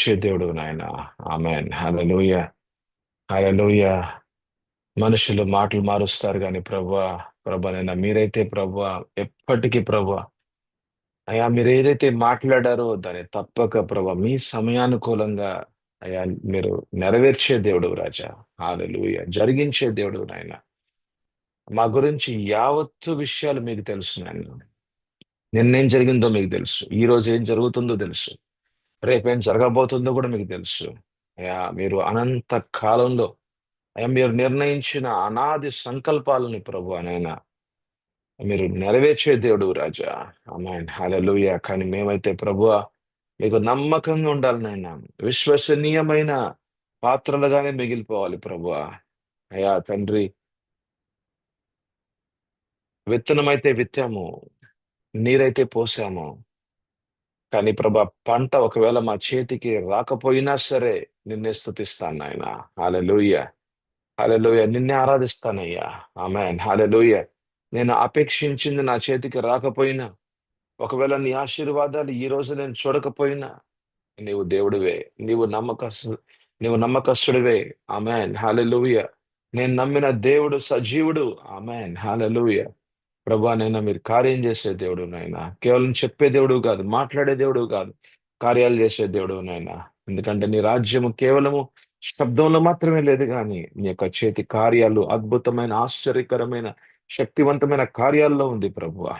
నెరవేర్చే దేవుడు నాయన. ఆమెన్. హల్లెలూయా. హల్లెలూయా. మనుషులు మాటలు మారుస్తారు గాని ప్రభువా నైనా మీరైతే ప్రభువా ఎప్పటికీ ప్రభువా అయ్యా మీరు ఏదైతే మాట్లాడారో దాన్ని తప్పక ప్రభా మీ సమయానుకూలంగా అయ్యా మీరు నెరవేర్చే దేవుడు రాజా. హల్లెలూయా. జరిగించే దేవుడు నాయన. మా గురించి యావత్తు విషయాలు మీకు తెలుసు నాయన. నిన్నేం జరిగిందో మీకు తెలుసు. ఈ రోజు ఏం జరుగుతుందో తెలుసు. రేపేం జరగబోతుందో కూడా మీకు తెలుసు. అయ్యా మీరు అనంత కాలంలో అయ్యా మీరు నిర్ణయించిన అనాది సంకల్పాలని ప్రభు అనైనా మీరు నెరవేర్చే దేవుడు రాజా. ఆమేన్. హల్లెలూయా. కానీ మేమైతే ప్రభువా మీకు నమ్మకంగా ఉండాలి నాయన. విశ్వసనీయమైన పాత్రలుగానే మిగిలిపోవాలి ప్రభువా. అయ్యా తండ్రి, విత్తనమైతే విత్తాము, నీరైతే పోసాము. కానీ ప్రభా పంట ఒకవేళ మా చేతికి రాకపోయినా సరే నిన్నే స్తుతిస్తాను నాయన. హల్లెలూయా. హల్లెలూయా. నిన్నే ఆరాధిస్తానయ్యా. ఆమేన్. హల్లెలూయా. నేను అపేక్షించింది నా చేతికి రాకపోయినా, ఒకవేళ నీ ఆశీర్వాదాలు ఈ రోజు నేను చూడకపోయినా, నీవు దేవుడివే. నీవు నమ్మకస్తు నీవు నమ్మకస్తుడివే. ఆమేన్. హల్లెలూయా. నేను నమ్మిన దేవుడు సజీవుడు. ఆమేన్. హల్లెలూయా. ప్రభా నైనా మీరు కార్యం చేసే దేవుడు నాయనా. కేవలం చెప్పే దేవుడు కాదు, మాట్లాడే దేవుడు కాదు, కార్యాలు చేసే దేవుడు నాయనా. ఎందుకంటే నీ రాజ్యము కేవలము శబ్దంలో మాత్రమే లేదు కానీ నీ యొక్క చేతి కార్యాలు అద్భుతమైన ఆశ్చర్యకరమైన శక్తివంతమైన కార్యాల్లో ఉంది ప్రభువా.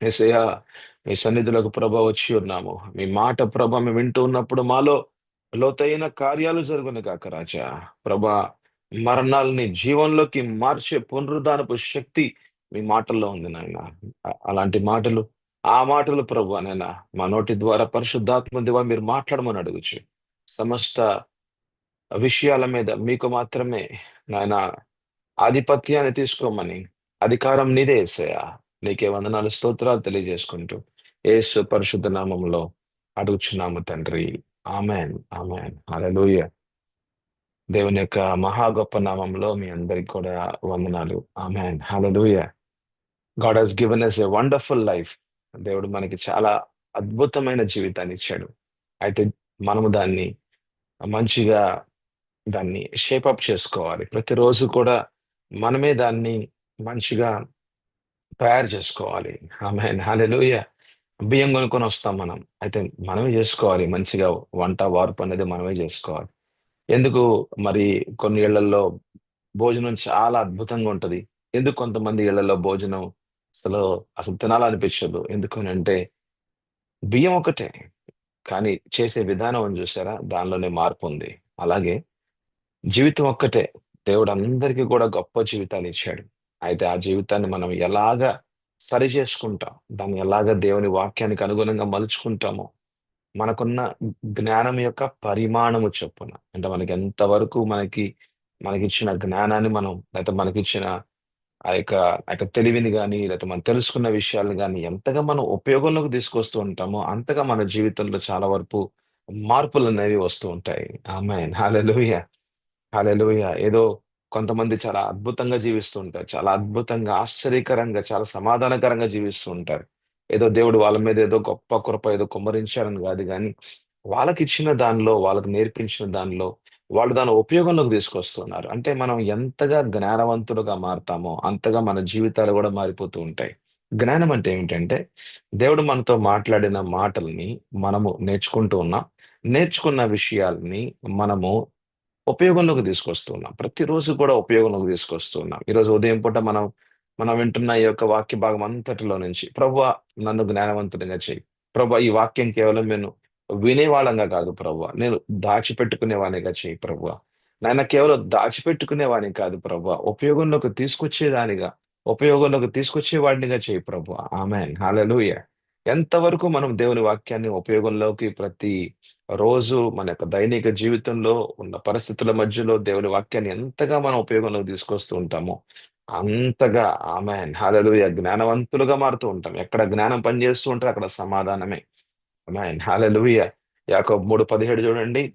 యేసయ్యా మీ సన్నిధిలోకి ప్రభా వచ్చి ఉన్నాము. మీ మాట ప్రభా మేము వింటూ ఉన్నప్పుడు మాలో లోతైన కార్యాలు జరుగును గాక రాజా. ప్రభా మరణాలని జీవంలోకి మార్చే పునరుద్ధానపు శక్తి మీ మాటల్లో ఉంది నాయన. అలాంటి మాటలు ఆ మాటలు ప్రభు నాయన మా నోటి ద్వారా పరిశుద్ధాత్మ దేవా మీరు మాట్లాడమని అడుగుచు సమస్త విషయాల మీద మీకు మాత్రమే నాయన ఆధిపత్యాన్ని తీసుకోమని అధికారం నీదే యేసయ్యా. నీకే వందనాలు స్తోత్రాలు తెలియజేసుకుంటూ యేసు పరిశుద్ధ నామంలో అడుగుచున్నాము తండ్రి. ఆమెన్. ఆమెన్. హల్లెలూయా. దేవుని యొక్క మహా గొప్ప నామంలో మీ అందరికి కూడా వందనాలు. Amen. Hallelujah. God has given us a wonderful life. దేవుడు మనకి చాలా అద్భుతమైన జీవితాన్ని ఇచ్చాడు. అయితే మనము దాన్ని మంచిగా దాన్ని షేపప్ చేసుకోవాలి. ప్రతిరోజు కూడా మనమే దాన్ని మంచిగా తయారు చేసుకోవాలి. ఆమేన్. హల్లెలూయా. బియ్యం కొనుక్కొని వస్తాం మనం. అయితే మనమే చేసుకోవాలి మంచిగా వంట, వార్పు అనేది మనమే చేసుకోవాలి. ఎందుకు మరి కొన్ని ఇళ్లల్లో భోజనం చాలా అద్భుతంగా ఉంటది. ఎందుకు కొంతమంది ఇళ్లలో భోజనం అసలు అసలు తినాలనిపించదు. ఎందుకనంటే బియ్యం ఒకటే. కానీ చేసే విధానం ఉంది చూసారా? దానిలోనే మార్పుంది. అలాగే జీవితం ఒక్కటే. దేవుడు అందరికీ కూడా గొప్ప జీవితాన్నిచ్చాడు. అయితే ఆ జీవితాన్ని మనం ఎలాగా సరి చేసుకుంటాం, దాన్ని ఎలాగా దేవుని వాక్యానికి అనుగుణంగా మలుచుకుంటామో, మనకున్న జ్ఞానం యొక్క పరిమాణము చొప్పున అంటే మనకి ఎంతవరకు మనకిచ్చిన జ్ఞానాన్ని మనం లేకపోతే మనకిచ్చిన ఆ యొక్క తెలివిని గాని, లేకపోతే మనం తెలుసుకున్న విషయాలను గాని ఎంతగా మనం ఉపయోగంలోకి తీసుకొస్తూ ఉంటామో, అంతగా మన జీవితంలో చాలా వరకు మార్పులనేవి వస్తూ ఉంటాయి. ఆమేన్. హల్లెలూయా. హల్లెలూయా. ఏదో కొంతమంది చాలా అద్భుతంగా జీవిస్తూ ఉంటారు. చాలా అద్భుతంగా, ఆశ్చర్యకరంగా, చాలా సమాధానకరంగా జీవిస్తూ ఉంటారు. ఏదో దేవుడు వాళ్ళ మీద ఏదో గొప్ప కృప ఏదో కుమ్మరించారని గాదు గానీ, వాళ్ళకిచ్చిన దానిలో, వాళ్ళకి నేర్పించిన దానిలో, వాళ్ళు దాన్ని ఉపయోగంలోకి తీసుకొస్తున్నారు. అంటే మనం ఎంతగా జ్ఞానవంతులుగా మారతామో, అంతగా మన జీవితాలు గూడా మారిపోతూ ఉంటాయి. జ్ఞానం అంటే ఏమిటంటే, దేవుడు మనతో మాట్లాడిన మాటల్ని మనము నేర్చుకుంటూ ఉన్నాం. నేర్చుకున్న విషయాల్ని మనము ఉపయోగంలోకి తీసుకొస్తూ ఉన్నాం. ప్రతిరోజు కూడా ఉపయోగంలోకి తీసుకొస్తూ ఉన్నాం. ఈరోజు ఉదయం పూట మనం వింటున్న ఈ యొక్క వాక్య భాగం అంతటిలో నుంచి ప్రభువా నన్ను జ్ఞానవంతుడిగా చెయ్యి. ప్రభువా ఈ వాక్యం కేవలం నేను వినేవాళ్ళంగా కాదు ప్రభువా. నేను దాచిపెట్టుకునేవానిగా చెయ్యి ప్రభువా. నాయన కేవలం దాచిపెట్టుకునేవాడిని కాదు ప్రభువా. ఉపయోగంలోకి తీసుకొచ్చేవాడినిగా చెయ్యి ప్రభువా. ఆమేన్. హల్లెలూయా. ఎంతవరకు మనం దేవుని వాక్యాన్ని ఉపయోగంలోకి ప్రతి రోజు మన యొక్క దైనిక జీవితంలో ఉన్న పరిస్థితుల మధ్యలో దేవుని వాక్యాన్ని ఎంతగా మనం ఉపయోగంలోకి తీసుకొస్తూ ఉంటామో, అంతగా ఆమేన్. హల్లెలూయా. జ్ఞానవంతులుగా మారుతూ ఉంటాం. ఎక్కడ జ్ఞానం పనిచేస్తూ ఉంటే అక్కడ సమాధానమే. ఆమేన్. హల్లెలూయా. యాకోబు 3:17 చూడండి.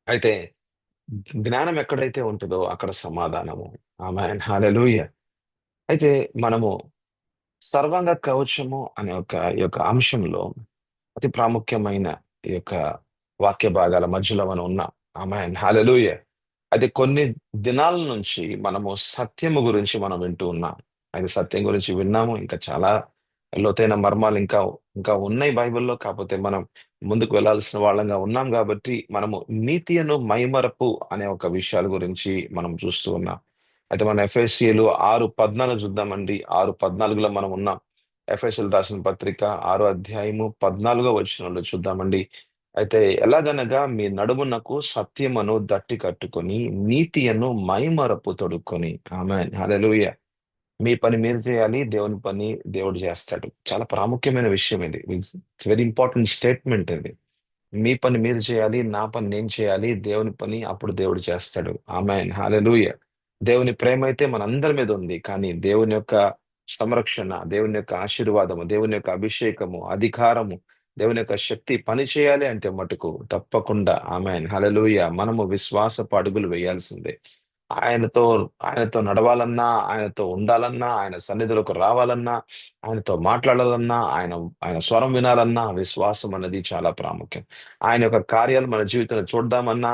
అయితే జ్ఞానం ఎక్కడైతే ఉంటదో అక్కడ సమాధానము. ఆమేన్. హల్లెలూయా. అయితే మనము సర్వాంగ కవచము అనే ఈ యొక్క అంశంలో అతి ప్రాముఖ్యమైన ఈ యొక్క వాక్య భాగాల మధ్యలో మనం ఉన్నాం. ఆమేన్ హల్లెలూయా. అయితే కొన్ని దినాల నుంచి మనము సత్యము గురించి మనం వింటూ ఉన్నాం. అయితే సత్యం గురించి విన్నాము. ఇంకా చాలా లోతైన మర్మాలు ఇంకా ఇంకా ఉన్నాయి బైబిల్‌లో. కాకపోతే మనం ముందుకు వెళ్ళాల్సిన వాళ్ళంగా ఉన్నాం కాబట్టి మనము నీతియను మైమరపు అనే ఒక విషయాల గురించి మనం చూస్తూ ఉన్నాం. అయితే మన ఎఫెసీయులు 6:14 చూద్దామండి. 6:14లో మనం ఉన్నాం. ఎఫెసీయులకు రాసిన పత్రిక 6 అధ్యాయము 14 వచనంలో చూద్దామండి. అయితే ఎలాగనగా మీ నడుమునకు సత్యమును దట్టి కట్టుకొని నీతియను మైమరపు తొడుక్కొని. ఆమేన్ హల్లెలూయా. మీ పని మీరు చేయాలి. దేవుని పని దేవుడు చేస్తాడు. చాలా ప్రాముఖ్యమైన విషయం ఇది. ఇట్స్ వెరీ ఇంపార్టెంట్ స్టేట్మెంట్ ఇది. మీ పని మీరు చేయాలి. నా పని నేను చేయాలి. దేవుని పని అప్పుడు దేవుడు చేస్తాడు. ఆమేన్ హల్లెలూయా. దేవుని ప్రేమైతే మనందరి మీద ఉంది. కానీ దేవుని యొక్క సంరక్షణ, దేవుని యొక్క ఆశీర్వాదము, దేవుని యొక్క అభిషేకము, అధికారము, దేవుని యొక్క శక్తి పని చేయాలి అంటే మటుకు తప్పకుండా ఆమేన్ హల్లెలూయా మనము విశ్వాసపు అడుగులు వేయాల్సిందే. ఆయనతో ఆయనతో నడవాలన్నా, ఆయనతో ఉండాలన్నా, ఆయన సన్నిధిలోకి రావాలన్నా, ఆయనతో మాట్లాడాలన్నా, ఆయన ఆయన స్వరం వినాలన్నా విశ్వాసం అన్నది చాలా ప్రాముఖ్యం. ఆయన యొక్క కార్యాలు మన జీవితంలో చూద్దామన్నా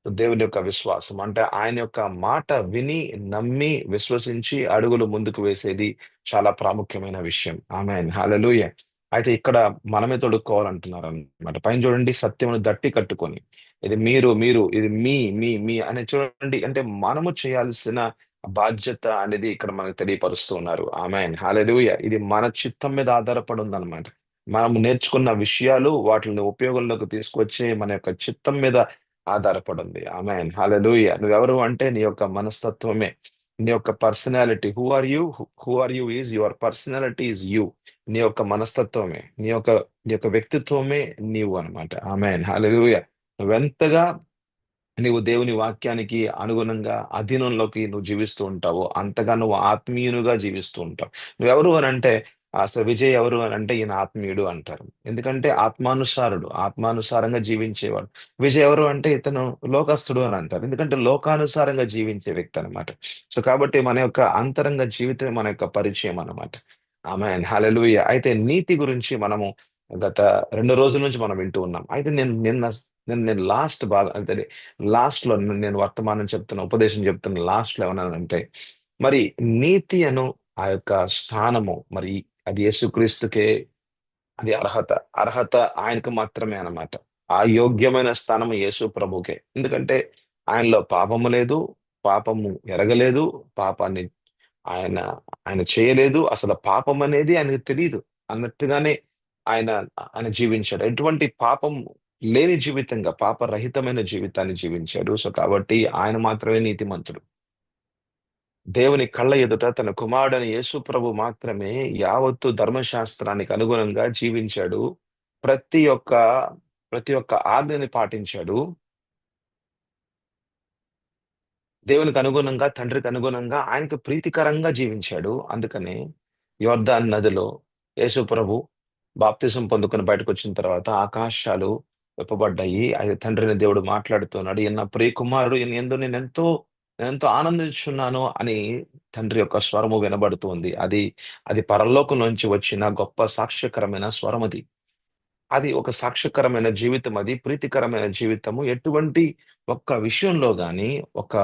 దేవుని యొక్క విశ్వాసం. అంటే ఆయన యొక్క మాట విని, నమ్మి, విశ్వసించి అడుగులు ముందుకు వేసేది చాలా ప్రాముఖ్యమైన విషయం. ఆమేన్. హల్లెలూయా. అయితే ఇక్కడ మనమే తొడుక్కోవాలంటున్నారన్నమాట. పైన చూడండి సత్యమును దట్టి కట్టుకొని. ఇది మీరు, ఇది మీ అని చూడండి. అంటే మనము చేయాల్సిన బాధ్యత అనేది ఇక్కడ మనకు తెలియపరుస్తూ ఉన్నారు. ఆమేన్. హల్లెలూయా. ఇది మన చిత్తం మీద ఆధారపడి ఉందన్నమాట. మనం నేర్చుకున్న విషయాలు వాటిని ఉపయోగంలోకి తీసుకొచ్చే మన యొక్క చిత్తం మీద ఆధారపడుంది. ఆమేన్. హల్లెలూయా. నువ్వెవరు అంటే నీ యొక్క మనస్తత్వమే. నీ యొక్క personality. Who are you is your personality is you. నీ యొక్క మనస్తత్వమే. నీ యొక్క వ్యక్తిత్వమే నీవు అన్నమాట. ఆమేన్. హల్లెలూయా. నువ్వెంతగా నీవు దేవుని వాక్యానికి అనుగుణంగా అధీనంలోకి నువ్వు జీవిస్తూ ఉంటావో, అంతగా నువ్వు ఆత్మీయునిగా జీవిస్తూ ఉంటావు. నువ్వెవరు అనంటే, అసలు విజయ్ ఎవరు అనంటే, ఈయన ఆత్మీయుడు అంటారు. ఎందుకంటే ఆత్మానుసారుడు, ఆత్మానుసారంగా జీవించేవాడు. విజయ్ ఎవరు అంటే, ఇతను లోకస్తుడు అని అంటారు. ఎందుకంటే లోకానుసారంగా జీవించే వ్యక్తి అనమాట. సో, కాబట్టి మన యొక్క అంతరంగ జీవితమే మన యొక్క పరిచయం అన్నమాట. ఆమేన్. హల్లెలూయా. అయితే నీతి గురించి మనము గత 2 రోజుల నుంచి మనం వింటూ ఉన్నాం. అయితే నేను నేను లాస్ట్ భాగం అంటే లాస్ట్‌లో నేను వర్తమానం చెప్తున్న, ఉపదేశం చెప్తున్న లాస్ట్‌లో ఏమన్నానంటే, మరి నీతి అను ఆ యొక్క స్థానము మరి అది యేసుక్రీస్తుకే అది అర్హత. అర్హత ఆయనకు మాత్రమే అన్నమాట. ఆ యోగ్యమైన స్థానము యేసు ప్రభువుకే. ఎందుకంటే ఆయనలో పాపము లేదు, పాపము ఎరగలేదు, పాపాన్ని ఆయన ఆయన చేయలేదు. అసలు పాపం అనేది ఆయనకు తెలీదు అన్నట్టుగానే ఆయన ఆయన జీవించాడు. ఎటువంటి పాపం లేని జీవితంగా, పాపరహితమైన జీవితాన్ని జీవించాడు. సో, కాబట్టి ఆయన మాత్రమే నీతిమంతుడు. దేవుని కళ్ళ ఎదుట తన కుమారుడైన యేసు ప్రభు మాత్రమే యావత్తు ధర్మశాస్త్రానికి అనుగుణంగా జీవించాడు. ప్రతి ఒక్క ప్రతి ఒక్క ఆజ్ఞని పాటించాడు. దేవునికి అనుగుణంగా, తండ్రికి అనుగుణంగా, ఆయనకు ప్రీతికరంగా జీవించాడు. అందుకనే యొర్దాను నదిలో యేసు ప్రభు బాప్తిసం పొందుకొని బయటకొచ్చిన తర్వాత ఆకాశాలు విప్పబడ్డాయి. అయితే తండ్రిని దేవుడు మాట్లాడుతున్నాడు. ఈయన నా ప్రియ కుమారుడు, ఈయన యందు నేనెంతో ఆనందించుచున్నాను అని తండ్రి యొక్క స్వరము వినబడుతుంది. అది పరలోకం నుంచి వచ్చిన గొప్ప సాక్ష్యకరమైన స్వరమది. అది ఒక సాక్ష్యకరమైన జీవితం అది. ప్రీతికరమైన జీవితము. ఎటువంటి ఒక్క విషయంలో గాని, ఒక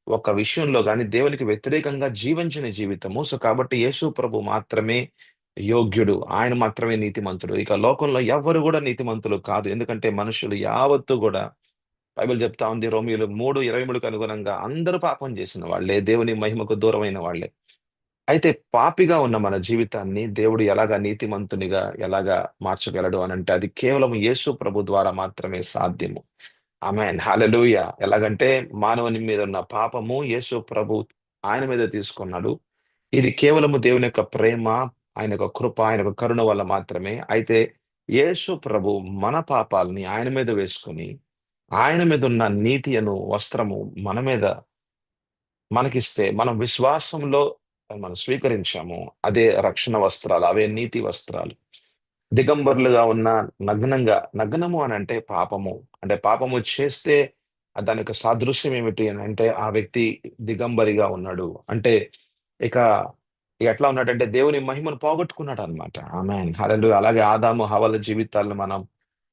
ఒక విషయంలో గాని దేవునికి వ్యతిరేకంగా జీవించని జీవితము. సో, కాబట్టి యేసు ప్రభు మాత్రమే యోగ్యుడు. ఆయన మాత్రమే నీతిమంతుడు. ఇక లోకంలో ఎవ్వరు గూడా నీతిమంతులు కాదు. ఎందుకంటే మనుషులు యావత్తు గూడా బైబిల్ చెప్తా ఉంది రోమీయులు 3:23కు అనుగుణంగా అందరూ పాపం చేసిన వాళ్ళే. దేవుని మహిమకు దూరమైన వాళ్ళే. అయితే పాపిగా ఉన్న మన జీవితాన్ని దేవుడు ఎలాగా నీతిమంతునిగా ఎలాగా మార్చగలడు అనంటే అది కేవలం యేసు ప్రభు ద్వారా మాత్రమే సాధ్యము. ఆమేన్. హల్లెలూయా. ఎలాగంటే మానవుని మీద ఉన్న పాపము యేసు ప్రభు ఆయన మీద తీసుకున్నాడు. ఇది కేవలము దేవుని యొక్క ప్రేమ, ఆయన యొక్క కృప, ఆయన యొక్క కరుణ వల్ల మాత్రమే. అయితే యేసు ప్రభు మన పాపాల్ని ఆయన మీద వేసుకొని, ఆయన మీద ఉన్న నీతి అను వస్త్రము మన మీద మనకిస్తే, మనం విశ్వాసంలో మనం స్వీకరించాము. అదే రక్షణ వస్త్రాలు. అవే నీతి వస్త్రాలు. దిగంబరులుగా ఉన్న నగ్నము అనంటే పాపము. అంటే పాపము చేస్తే దాని యొక్క సాదృశ్యం ఏమిటి అనంటే ఆ వ్యక్తి దిగంబరిగా ఉన్నాడు. అంటే ఇక ఎట్లా ఉన్నాడంటే దేవుని మహిమను పోగొట్టుకున్నాడన్నమాట. ఆమేన్. హల్లెలూయా. అలాగే ఆదాము, హవ్వల జీవితాలను మనం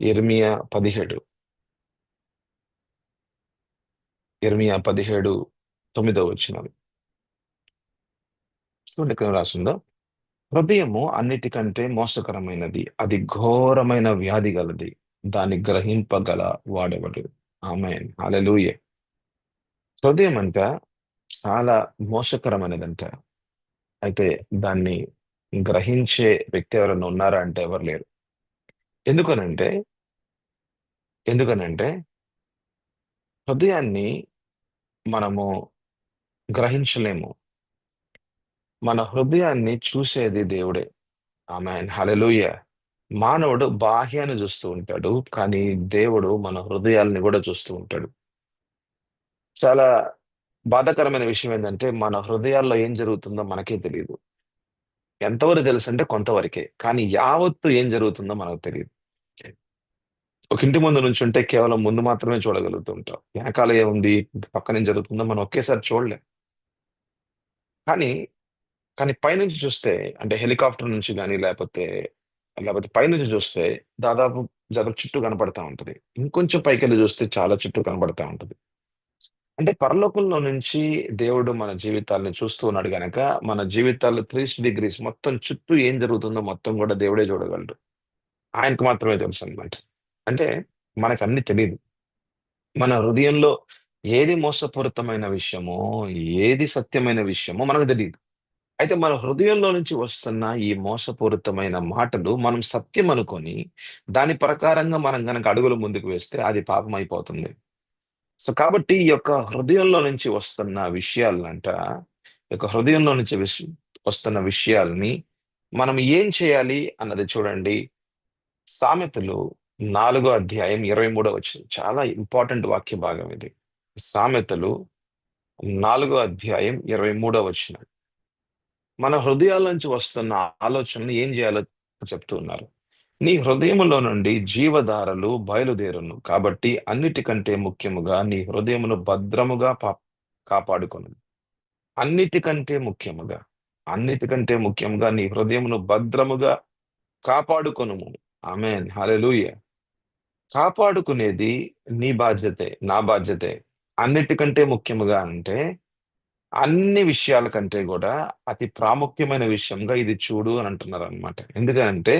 ఇర్మియా 17 9 చూడండి ఇక్కడ రాసిందో, హృదయము అన్నిటికంటే మోసకరమైనది, అది ఘోరమైన వ్యాధి గలది, దాన్ని గ్రహింపగల వాడెవడు. ఆమేన్, హల్లెలూయా. హృదయం అంట చాలా మోసకరమైనదంట. అయితే దాన్ని గ్రహించే వ్యక్తి ఎవరైనా ఉన్నారా అంటే ఎవరు లేరు. ఎందుకనంటే ఎందుకనంటే హృదయాన్ని మనము గ్రహించలేము. మన హృదయాన్ని చూసేది దేవుడే. ఆమేన్, హల్లెలూయా. మానవుడు బాహ్యాన్ని చూస్తూ ఉంటాడు, కానీ దేవుడు మన హృదయాల్ని కూడా చూస్తూ ఉంటాడు. చాలా బాధాకరమైన విషయం ఏంటంటే మన హృదయాల్లో ఏం జరుగుతుందో మనకే తెలియదు. ఎంతవరకు తెలుసంటే కొంతవరకే. కానీ యావత్తు ఏం జరుగుతుందో మనకు తెలీదు. ఒక ఇంటి ముందు నుంచుంటే కేవలం ముందు మాత్రమే చూడగలుగుతూ ఉంటాం. వెనకాల ఏముంది, పక్కన ఏం జరుగుతుందో మనం ఒకేసారి చూడలేం. కానీ, కానీ పైనుంచి చూస్తే, అంటే హెలికాప్టర్ నుంచి గాని లేకపోతే పైనుంచి చూస్తే దాదాపు దాదాపు చుట్టూ కనపడతా ఉంటది. ఇంకొంచెం పైకెళ్ళి చూస్తే చాలా చుట్టూ కనపడతా ఉంటది. అంటే పరలోకంలో నుంచి దేవుడు మన జీవితాల్ని చూస్తూ ఉన్నాడు గనక, మన జీవితాల్లో 360 డిగ్రీస్ మొత్తం చుట్టూ ఏం జరుగుతుందో మొత్తం కూడా దేవుడే చూడగలడు. ఆయనకు మాత్రమే తెలుసనమాట. అంటే మనకన్నీ తెలీదు. మన హృదయంలో ఏది మోసపూరితమైన విషయమో, ఏది సత్యమైన విషయమో మనకు తెలీదు. అయితే మన హృదయంలో నుంచి వస్తున్న ఈ మోసపూరితమైన మాటలు మనం సత్యం అనుకొని, దాని ప్రకారంగా మనం గనక అడుగులు ముందుకు వేస్తే అది పాపమైపోతుంది. సో, కాబట్టి ఈ యొక్క హృదయంలో నుంచి వస్తున్న విషయాలనంట, ఈ యొక్క హృదయంలో నుంచి వస్తున్న విషయాల్ని మనం ఏం చేయాలి అన్నది చూడండి. సామెతలు 4 అధ్యాయం 23 చాలా ఇంపార్టెంట్ వాక్య భాగం ఇది. సామెతలు 4 అధ్యాయం 23 మన హృదయాల నుంచి వస్తున్న ఆలోచనలు ఏం చేయాలో చెప్తూ ఉన్నారు. నీ హృదయములో నుండి జీవధారలు బయలుదేరును. కాబట్టి అన్నిటికంటే ముఖ్యముగా నీ హృదయమును భద్రముగా కాపాడుకొను. అన్నిటికంటే ముఖ్యముగా, అన్నిటికంటే ముఖ్యంగా నీ హృదయమును భద్రముగా కాపాడుకొనుము. ఆమేన్, హల్లెలూయా. కాపాడుకునేది నీ బాధ్యతే, నా బాధ్యతే. అన్నిటికంటే ముఖ్యముగా అంటే అన్ని విషయాల కంటే గూడా అతి ప్రాముఖ్యమైన విషయంగా ఇది చూడు అని అంటున్నారనమాట. ఎందుకనంటే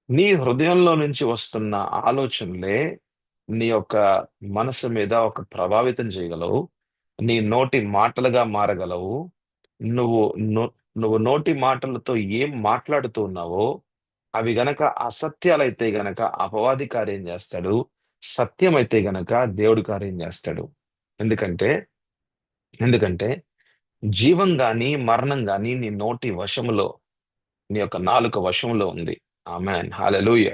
నీ హృదయంలో నుంచి వస్తున్న ఆలోచనలే నీ యొక్క మనసు మీద ఒక ప్రభావితం చేయగలవు. నీ నోటి మాటలుగా మారగలవు. నువ్వు నో నువ్వు నోటి మాటలతో ఏం మాట్లాడుతూ ఉన్నావో, అవి గనక అసత్యాలైతే గనక అపవాది కార్యం జేస్తాడు. సత్యమైతే గనక దేవుడు కార్యం జేస్తాడు. ఎందుకంటే, ఎందుకంటే జీవం గాని, మరణం గాని నీ నోటి వశములో, నీ యొక్క నాలుక వశంలో ఉంది. ఆమేన్, హల్లెలూయా.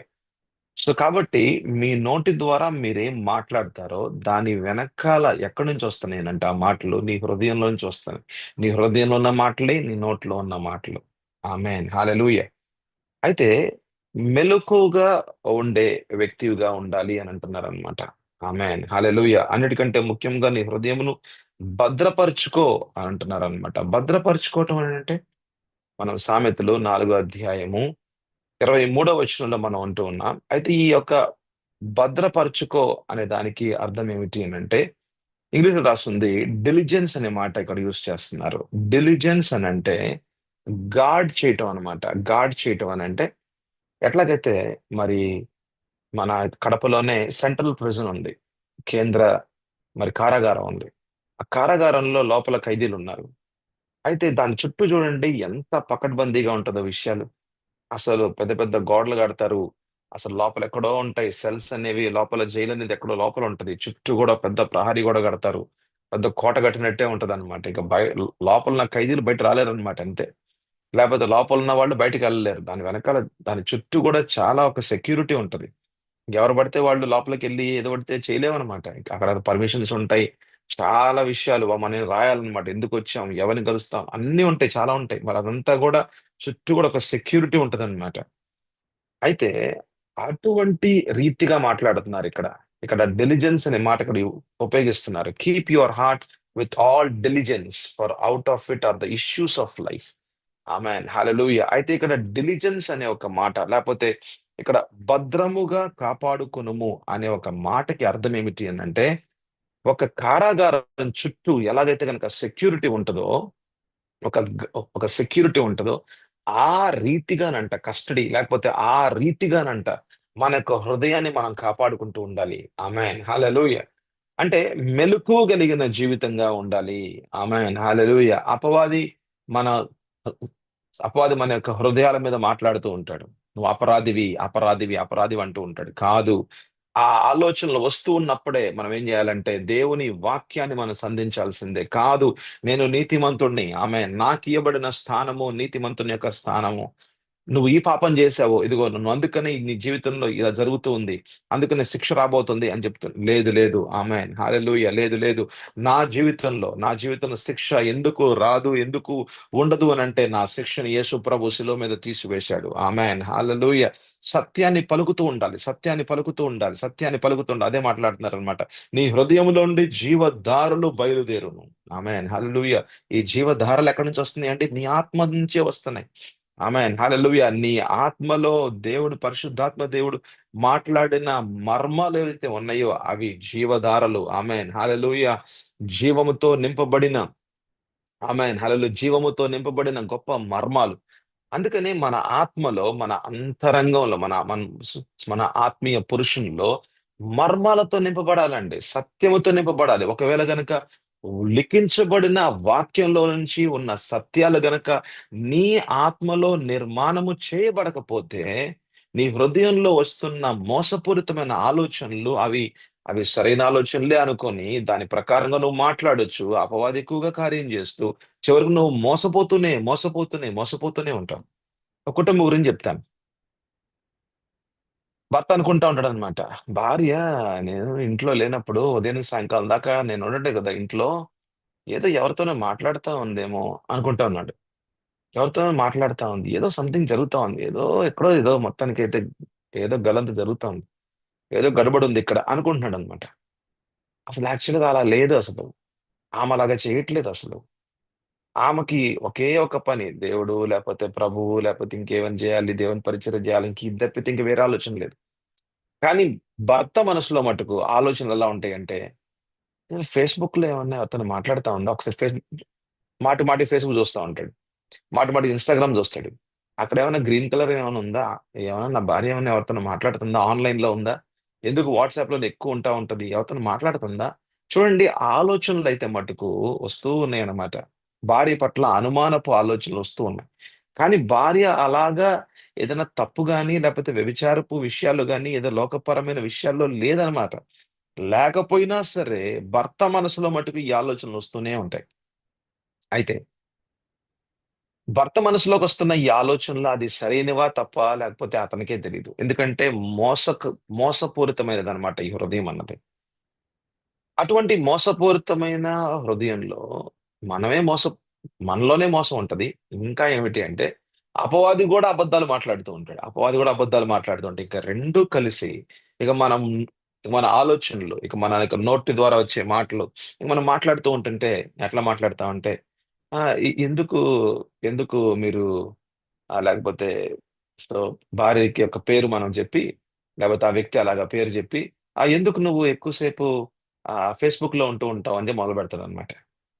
సో, కాబట్టి మీ నోటి ద్వారా మీరేం మాట్లాడతారో దాని వెనకాల ఎక్కడి నుంచి వస్తున్నాయనంటే ఆ మాటలు నీ హృదయంలో నుంచి వస్తున్నాయి. నీ హృదయంలో ఉన్న మాటలే నీ నోట్లో ఉన్న మాటలు. ఆమేన్, హల్లెలూయా. అయితే మెలకువగా ఉండే వ్యక్తివిగా ఉండాలి అని అంటున్నారనమాట. ఆమేన్, హల్లెలూయా. అన్నిటికంటే ముఖ్యంగా నీ హృదయమును భద్రపరుచుకో అని అంటున్నారనమాట. భద్రపరుచుకోవటం అనంటే మనం సామెతలు 4 అధ్యాయము 23 మనం అంటూ ఉన్నాం. అయితే ఈ యొక్క భద్రపరుచుకో అనే దానికి అర్థం ఏమిటి అనంటే, ఇంగ్లీష్‌లో రాసుంది డిలిజెన్స్ అనే మాట ఇక్కడ యూజ్ చేస్తున్నారు. డిలిజెన్స్ అనంటే గార్డ్ చేయటం అనమాట. గార్డ్ చేయటం అనంటే ఎట్లాగైతే మరి మన కడపలోనే సెంట్రల్ ప్రిజన్ ఉంది. కేంద్ర కారాగారం ఉంది. ఆ కారాగారంలో లోపల ఖైదీలున్నారు. అయితే దాని చుట్టూ చూడండి ఎంత పకడ్బందీగా ఉంటదో విషయాలు. అసలు పెద్ద పెద్ద గోడలు కడతారు. అసలు లోపల ఎక్కడో ఉంటాయి. సెల్స్ అనేవి లోపల జైలనేది ఎక్కడో లోపల ఉంటది. చుట్టూ గూడా పెద్ద ప్రహరీ గోడ కడతారు. పెద్ద కోట కట్టినట్టే ఉంటదనమాట. ఇక లోపలున్న ఖైదీలు బయట రాలేరనమాట అంతే. లేపోతే లోపలున్న వాళ్ళు బయటికెళ్ళలేరు. దాని వెనకాల దాని చుట్టూ గూడా చాలా ఒక సెక్యూరిటీ ఉంటది. ఎవరు పడితే వాళ్ళు లోపలికెళ్ళి ఏదో పడితే చేయలేమనమాట. ఇంక అక్కడ పర్మిషన్స్ ఉంటాయి. చాలా విషయాలు మనం రాయాలనమాట. ఎందుకొచ్చాం? ఎవరిని కలుస్తాం? అన్నీ ఉంటాయి. చాలా ఉంటాయి. మరి అదంతా గూడా చుట్టూ గూడా ఒక సెక్యూరిటీ ఉంటదనమాట. అయితే అటువంటి రీతిగా మాట్లాడుతున్నారిక్కడ. ఇక్కడ డెలిజెన్స్ అనే మాట ఇక్కడ ఉపయోగిస్తున్నారు. Keep your heart with all diligence for out of it are the issues of life. Amen, hallelujah. అయితే ఇక్కడ డిలిజెన్స్ అనే ఒక మాట లేపోతే ఇక్కడ భద్రముగా కాపాడుకొనుము అనే ఒక మాటకి అర్థం ఏమిటి అని అంటే, ఒక కారాగారం చుట్టూ ఎలాగైతే కనుక సెక్యూరిటీ ఉంటుందో, ఒక ఒక సెక్యూరిటీ ఉంటుందో, ఆ రీతిగానంట కస్టడీ లేకపోతే ఆ రీతిగానంట మన యొక్క హృదయాన్ని మనం కాపాడుకుంటూ ఉండాలి. ఆమేన్ హల్లెలూయా. అంటే మెలకువ కలిగిన జీవితంగా ఉండాలి. ఆమేన్ హల్లెలూయా. మన అపవాది మన యొక్క హృదయాల మీద మాట్లాడుతూ ఉంటాడు. నువ్వు అపరాధివి, అపరాధివి, అపరాధివి అంటూ ఉంటాడు. కాదు. ఆ ఆలోచనలు వస్తూ ఉన్నప్పుడే మనం ఏం చేయాలంటే దేవుని వాక్యాన్ని మనం సంధించాల్సిందే. కాదు, నేను నీతిమంతుడిని. నాకియ్యబడిన స్థానము నీతిమంతుని యొక్క స్థానము. నువ్వు ఈ పాపం చేశావు. ఇదిగో నువ్వు అందుకనే నీ జీవితంలో ఇలా జరుగుతూ ఉంది. అందుకనే శిక్ష రాబోతుంది అని లేదు లేదు. హల్లెలూయా. లేదు లేదు. నా జీవితంలో శిక్ష ఎందుకు రాదు, ఎందుకు ఉండదు అనంటే నా శిక్షను యేసు ప్రభు శిలువ మీద తీసివేశాడు. హల్లెలూయా. సత్యాన్ని పలుకుతూ ఉండాలి. సత్యాన్ని పలుకుతూ ఉండాలి. సత్యాన్ని పలుకుతూ ఉండాలి. అదే మాట్లాడుతున్నారనమాట. నీ హృదయంలో నుండి జీవధారలు బయలుదేరును. హల్లెలూయా. ఈ జీవధారలు ఎక్కడి నుంచి వస్తున్నాయి అంటే నీ ఆత్మ నుంచే వస్తున్నాయి. హల్లెలూయా. నీ ఆత్మలో పరిశుద్ధాత్మ దేవుడు మాట్లాడిన మర్మాలు ఏవైతే ఉన్నాయో అవి జీవధారలు. హల్లెలూయా. జీవముతో నింపబడిన జీవముతో నింపబడిన గొప్ప మర్మాలు. అందుకని మన ఆత్మలో, మన అంతరంగంలో, మన ఆత్మీయ పురుషునిలో మర్మాలతో నింపబడాలండి. సత్యముతో నింపబడాలి. ఒకవేళ గనక లిఖించబడిన వాక్యంలో నుంచి ఉన్న సత్యాలు గనక నీ ఆత్మలో నిర్మాణము చేయబడకపోతే, నీ హృదయంలో వస్తున్న మోసపూరితమైన ఆలోచనలు అవి సరైన ఆలోచనలే అనుకోని దాని ప్రకారంగా నువ్వు మాట్లాడొచ్చు. అపవాది ఎక్కువగా కార్యం చేస్తూ చివరికి నువ్వు మోసపోతూనే ఉంటావు. ఒక కుటుంబం గురించి చెప్తాను. భర్త అనుకుంటా ఉంటాడనమాట. భార్య నేను ఇంట్లో లేనప్పుడు ఉదయం నుంచి సాయంకాలం దాకా నేను ఉండటే కదా ఇంట్లో. ఏదో ఎవరితోనో మాట్లాడుతా ఉందేమో అనుకుంటా ఉన్నాడు. ఎవరితోనో మాట్లాడుతా ఉంది. ఏదో సంథింగ్ జరుగుతా ఉంది. ఎక్కడో ఏదో మొత్తానికైతే ఏదో గలంతు జరుగుతా ఉంది. ఏదో గడబడి ఉంది ఇక్కడ అనుకుంటున్నాడనమాట. అసలు యాక్చువల్‌గా అలా లేదు అసలు. ఆమె అలాగా చేయట్లేదు అసలు. ఆమెకి ఒకే ఒక పని. దేవుడు లేపోతే ప్రభువు లేపోతే ఇంకేమైనా జేయాలి, దేవుని పరిచర్య జేయాలి. ఇంక ఇది తప్పితే ఇంక వేరే ఆలోచన లేదు. కానీ భర్త మనసులో మట్టుకు ఆలోచనలు ఎలా ఉంటాయంటే, నేను ఫేస్‌బుక్‌లో ఏమన్నా అతను మాట్లాడుతా ఉందా? ఒకసారి మాటి మాటికి ఫేస్‌బుక్ చూస్తా ఉంటాడు. మాటి మాటికి ఇన్‌స్టాగ్రామ్ చూస్తాడు. అక్కడేమన్నా గ్రీన్ కలర్ ఏమైనా ఉందా? ఏమన్నా నా భార్య ఏమన్నా ఎవరితోనో మాట్లాడుతుందా? ఆన్‌లైన్‌లో ఉందా? ఎందుకు వాట్సాప్‌లోనే ఎక్కువ ఉంటా ఉంటది. ఎవరితోనో మాట్లాడుతుందా? చూడండి ఆలోచనలైతే మట్టుకు వస్తూ ఉన్నాయన్నమాట. భార్య పట్ల అనుమానపు ఆలోచనలు వస్తూ ఉన్నాయి. కానీ భార్య అలాగా ఏదైనా తప్పు గాని, లేకపోతే వ్యభిచారపు విషయాలు గాని, ఏదో లోకపరమైన విషయాల్లో లేదనమాట. లేకపోయినా సరే భర్త మనసులో మట్టుకు ఈ ఆలోచనలు వస్తూనే ఉంటాయి. అయితే భర్త మనసులోకొస్తున్న ఈ ఆలోచనలు అది సరైనవా? తప్పా? లేకపోతే అతనికే తెలీదు. ఎందుకంటే మోసపూరితమైనదనమాట ఈ హృదయం అన్నది. అటువంటి మోసపూరితమైన హృదయంలో మనమే మోసం మనలోనే మోసం ఉంటది. ఇంకా ఏమిటి అంటే అపవాది గూడా అబద్ధాలు మాట్లాడుతూ ఉంటాడు. అపవాది గూడా అబద్ధాలు మాట్లాడుతూ ఉంటాయి. ఇక 2 కలిసి ఇక మన ఆలోచనలు, ఇక మన యొక్క నోటి ద్వారా వచ్చే మాటలు, ఇక మనం మాట్లాడుతూ ఉంటుంటే ఎట్లా మాట్లాడతామంటే, "ఆ! ఎందుకు, ఎందుకు మీరు" లేకపోతే సో, భార్యకి యొక్క పేరు మనం జెప్పి, లేపోతే ఆ వ్యక్తి అలాగా పేరు జెప్పి, ఎందుకు నువ్వు ఎక్కువ సేపు ఫేస్‌బుక్‌లో ఉంటూ ఉంటావు" అని మొదలుపెడతాడనమాట.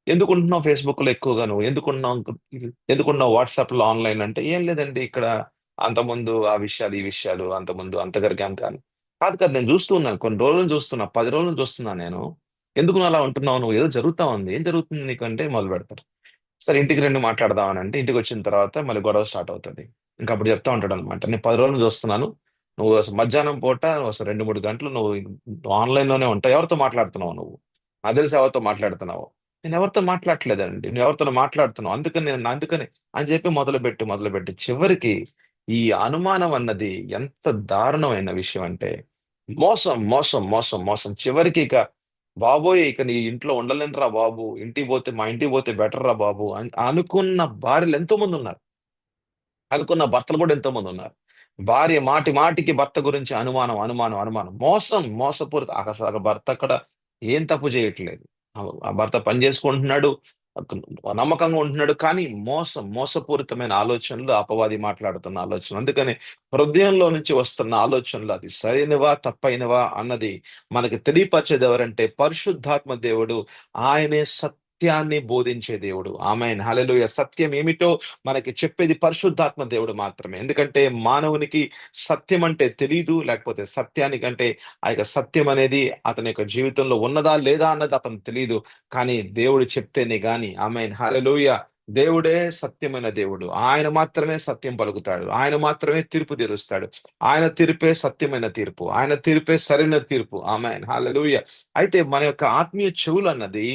"ఎందుకుంటున్నావు ఫేస్‌బుక్‌లో ఎక్కువగా నువ్వు? ఎందుకుంటున్నావు వాట్సాప్‌లో ఆన్‌లైన్" అంటే, "ఏం లేదండి ఇక్కడ అంతకుముందు ఆ విషయాలు, ఈ విషయాలు అంతకుముందు అంతగారికి అంత" అని. "కాదు కాదు నేను జూస్తూ ఉన్నాను. కొన్ని రోజుల నుంచి చూస్తున్నా. 10 రోజుల నుంచి చూస్తున్నాను నేను. ఎందుకు నువ్వు అలా ఉంటున్నావు? నువ్వు ఏదో జరుగుతా ఉంది. ఏం జరుగుతుంది నీకు?" అంటే మొదలుపెడతారు. సరే ఇంటికి రండి మాట్లాడదాం అనంటే, ఇంటికొచ్చిన తర్వాత మళ్ళీ గొడవ స్టార్ట్ అవుతది. ఇంకప్పుడు చెప్తా ఉంటాడనమాట. "నేను 10 రోజుల నుంచి చూస్తున్నాను. నువ్వు అసలు మధ్యాహ్నం పూట అసలు 2, 3 గంటలు నువ్వు ఆన్‌లైన్‌లోనే ఉంటావు. ఎవరితో మాట్లాడుతున్నావు నువ్వు? నాకు తెలిసి ఎవరితో మాట్లాడుతున్నావో." "నేనెవరితో మాట్లాడట్లేదండి. నువ్వెవరితోనో మాట్లాడుతున్నావు. అందుకని" అని చెప్పి మొదలుపెట్టి చివరికి ఈ అనుమానం అన్నది ఎంత దారుణమైన విషయం అంటే మోసం. చివరికి ఇక బాబోయ్! ఇక నీ ఇంట్లో ఉండలేనురా బాబు. మా ఇంటికి పోతే బెటర్‌రా బాబు అనుకున్న భార్యలు ఎంతో మందున్నారు. అనుకున్న భర్తలు కూడా ఎంతో మందున్నారు. భార్య మాటి మాటికి భర్త గురించి అనుమానం. మోసపూరిత అసలు భర్త అక్కడ ఏం తప్పు చేయట్లేదు. ఆ భర్త పని చేసుకుంటున్నాడు. నమ్మకంగా ఉంటున్నాడు, కానీ మోసపూరితమైన ఆలోచనలు, అపవాది మాట్లాడుతున్న ఆలోచనలు. అందుకని హృదయంలో నుంచి వస్తున్న ఆలోచనలు అది సరైనవా తప్పైనవా అన్నది మనకి తెలియపరిచేది ఎవరంటే పరిశుద్ధాత్మ దేవుడు. ఆయనే సత్యాన్ని బోధించే దేవుడు. ఆమేన్, హల్లెలూయా. సత్యం ఏమిటో మనకి చెప్పేది పరిశుద్ధాత్మ దేవుడు మాత్రమే. ఎందుకంటే మానవునికి సత్యం అంటే తెలీదు, లేకపోతే సత్యానికంటే ఆ యొక్క సత్యం అనేది అతని యొక్క జీవితంలో ఉన్నదా లేదా అన్నది అతనికి తెలీదు. కానీ దేవుడు చెప్తేనే గాని, ఆమేన్, హల్లెలూయా, దేవుడే సత్యమైన దేవుడు. ఆయన మాత్రమే సత్యం పలుకుతాడు. ఆయన మాత్రమే తీర్పు తీరుస్తాడు. ఆయన తీర్పే సత్యమైన తీర్పు. ఆయన తీర్పే సరైన తీర్పు. ఆమేన్, హల్లెలూయా. అయితే మన యొక్క ఆత్మీయ చెవులన్నది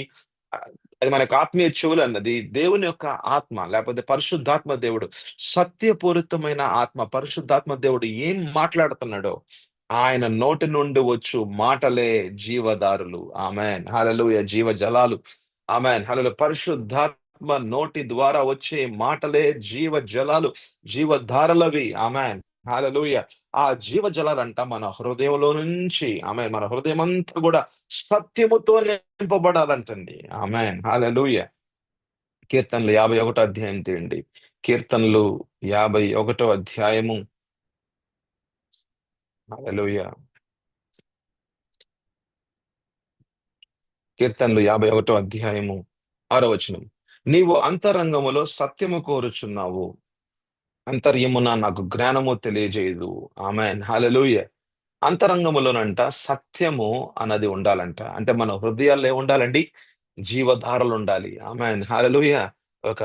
ఆహ్, అది మన యొక్క ఆత్మీయ చెవులన్నది దేవుని యొక్క ఆత్మ, లేకపోతే పరిశుద్ధాత్మ దేవుడు, సత్యపూరితమైన ఆత్మ. పరిశుద్ధాత్మ దేవుడు ఏం మాట్లాడుతున్నాడో ఆయన నోటి నుండి వచ్చు మాటలే జీవదారులు. ఆమేన్, హల్లెలూయా, జీవజలాలు. ఆమేన్, హల్లెలూయా. పరిశుద్ధాత్మ నోటి ద్వారా వచ్చే మాటలే జీవజలాలు, జీవధారలవి. ఆమేన్, హల్లెలూయా. ఆ జీవజలాలంట మన హృదయంలో నుంచి, ఆమేన్, మన హృదయమంతా గూడా సత్యముతో నింపబడాలంటండి. ఆమేన్, హల్లెలూయా. కీర్తనలు 51 అధ్యాయం తీయండి. కీర్తనలు 51 అధ్యాయము. హల్లెలూయా. కీర్తనలు 51 అధ్యాయము 6వ వచనం. నీవు అంతరంగములో సత్యము కోరుచున్నావు, అంతర్యమున నాకు జ్ఞానము తెలియజేయదు. ఆమేన్, హల్లెలూయా. అంతరంగములోనంట సత్యము అన్నది ఉండాలంట. అంటే మన హృదయాల్లో ఏముండాలండి? జీవధారలు ఉండాలి. ఆమేన్, హల్లెలూయా. ఒక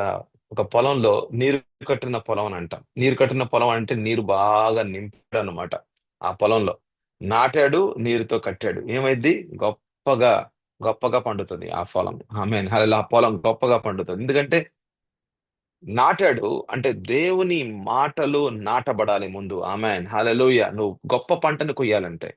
ఒక పొలంలో నీరు కట్టిన పొలం అని అంటాం. నీరు కట్టిన పొలం అంటే నీరు బాగా నింపాడనమాట ఆ పొలంలో. నాటాడు, నీరుతో కట్టాడు. ఏమైద్ది? గొప్పగా, గొప్పగా పండుతది ఆ పొలం. ఆమేన్, హల్లెలూయా. ఆ పొలం గొప్పగా పండుతది. ఎందుకంటే నాటాడు అంటే దేవుని మాటలు నాటబడాలి ముందు. ఆమేన్, హల్లెలూయా. నువ్వు గొప్ప పంటను కొయ్యాలంటే,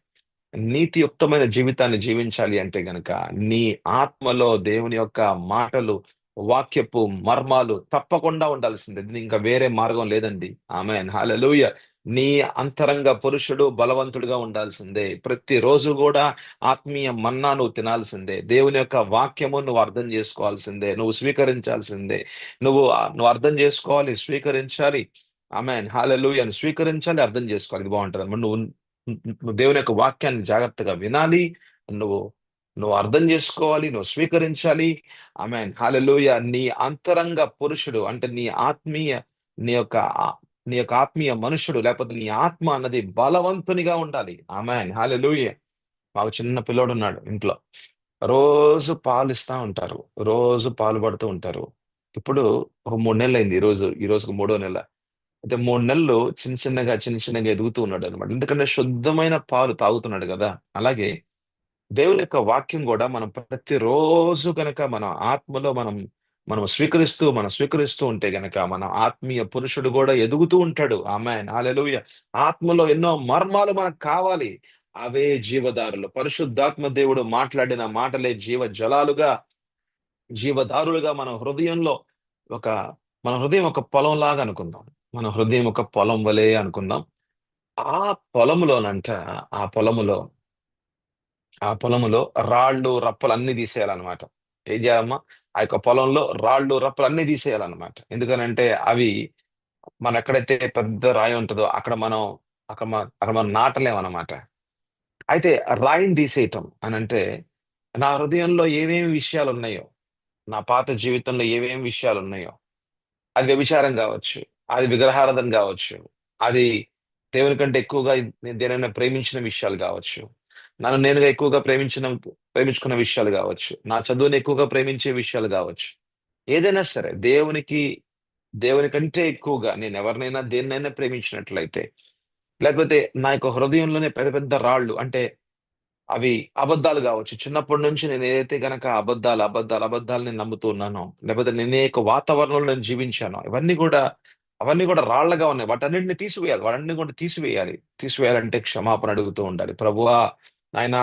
నీతియుక్తమైన జీవితాన్ని జీవించాలి అంటే గనక, నీ ఆత్మలో దేవుని యొక్క మాటలు, వాక్యపు మర్మాలు తప్పకుండా ఉండాల్సిందే. ఇంకా వేరే మార్గం లేదండి. ఆమేన్, హల్లెలూయా. నీ అంతరంగ పురుషుడు బలవంతుడుగా ఉండాల్సిందే. ప్రతిరోజు గూడా ఆత్మీయ మన్నా నువ్వు తినాల్సిందే. దేవుని యొక్క వాక్యము నువ్వు అర్థం జేసుకోవాల్సిందే. నువ్వు స్వీకరించాల్సిందే. నువ్వు అర్థం జేసుకోవాలి, స్వీకరించాలి. ఆమేన్, హల్లెలూయా. స్వీకరించాలి, అర్థం జేసుకోవాలి. ఇది బావుంటదన్నమాట. నువ్వు దేవుని యొక్క వాక్యాన్ని జాగ్రత్తగా వినాలి. నువ్వు నువ్వు అర్థం జేసుకోవాలి. నువ్వు స్వీకరించాలి. ఆమేన్, హల్లెలూయా. నీ అంతరంగ పురుషుడు అంటే నీ యొక్క నీ యొక్క ఆత్మీయ మనుషుడు, లేకపోతే నీ ఆత్మ అన్నది బలవంతునిగా ఉండాలి. ఆమేన్, హల్లెలూయా. మాకు చిన్న పిల్లోడున్నాడు ఇంట్లో. రోజు పాలిస్తా ఉంటారు. రోజు పాలు పడుతూ ఉంటారు. ఇప్పుడు ఒక 3 నెలలయింది ఈ రోజుకి మూడో నెల. అయితే 3 నెలలు చిన్న చిన్నగా ఎదుగుతూ ఉన్నాడనమాట. ఎందుకంటే శుద్ధమైన పాలు తాగుతున్నాడు గదా! అలాగే దేవుని యొక్క వాక్యం గూడా మనం ప్రతిరోజు గనక మన ఆత్మలో మనం స్వీకరిస్తూ ఉంటే గనక మన ఆత్మీయ పురుషుడు గూడా ఎదుగుతూ ఉంటాడు. ఆమేన్, హల్లెలూయా. ఆత్మలో ఎన్నో మర్మాలు మనకు కావాలి. అవే జీవదారులు. పరిశుద్ధాత్మ దేవుడు మాట్లాడిన మాటలే జలాలుగా, జీవదారులుగా ఒక మన హృదయం ఒక పొలంలాగా అనుకుందాం. మన హృదయం ఒక పొలం వలె అనుకుందాం. ఆ పొలములోనంట ఆ పొలములో ఆ పొలములో రాళ్ళు, రప్పలన్నీ తీసేయాలన్నమాట. ఏం జేయాలమ్మా? ఆ యొక్క పొలంలో రాళ్ళు, రప్పలన్నీ తీసేయాలన్నమాట. ఎందుకనంటే అవి మనం ఎక్కడైతే పెద్ద రాయి ఉంటదో అక్కడ మనం నాటలేమన్నమాట. అయితే రాయిని తీసేయటం అనంటే, నా హృదయంలో ఏమేమి విషయాలున్నాయో, నా పాత జీవితంలో ఏమేమి విషయాలున్నాయో, అది వ్యభిచారం గావచ్చు, అది విగ్రహారాధన గావచ్చు, అది దేవుని కంటే ఎక్కువగా నేను దేనైనా ప్రేమించిన విషయాలు గావచ్చు, నన్ను నేనుగా ఎక్కువగా ప్రేమించుకున్న విషయాలు గావచ్చు, నా చదువుని ఎక్కువగా ప్రేమించే విషయాలు గావచ్చు. ఏదైనా సరే దేవుని కంటే ఎక్కువగా నేనెవరినైనా దేన్నైనా ప్రేమించినట్లయితే, లేకపోతే నా యొక్క హృదయంలోనే పెద్ద పెద్ద రాళ్ళు అంటే అవి అబద్ధాలు గావచ్చు. చిన్నప్పటి నుంచి నేను ఏదైతే గనక అబద్ధాలు నేను నమ్ముతూ ఉన్నానో, లేకపోతే నేను ఏ యొక్క వాతావరణంలో నేను జీవించానో, అవన్నీ గూడా రాళ్ళగా ఉన్నాయి. వాటన్నిటిని తీసివేయాలి. వాటన్నిటిని కూడా తీసివేయాలి. తీసివేయాలంటే క్షమాపణ అడుగుతూ ఉండాలి. ప్రభువా! నాయనా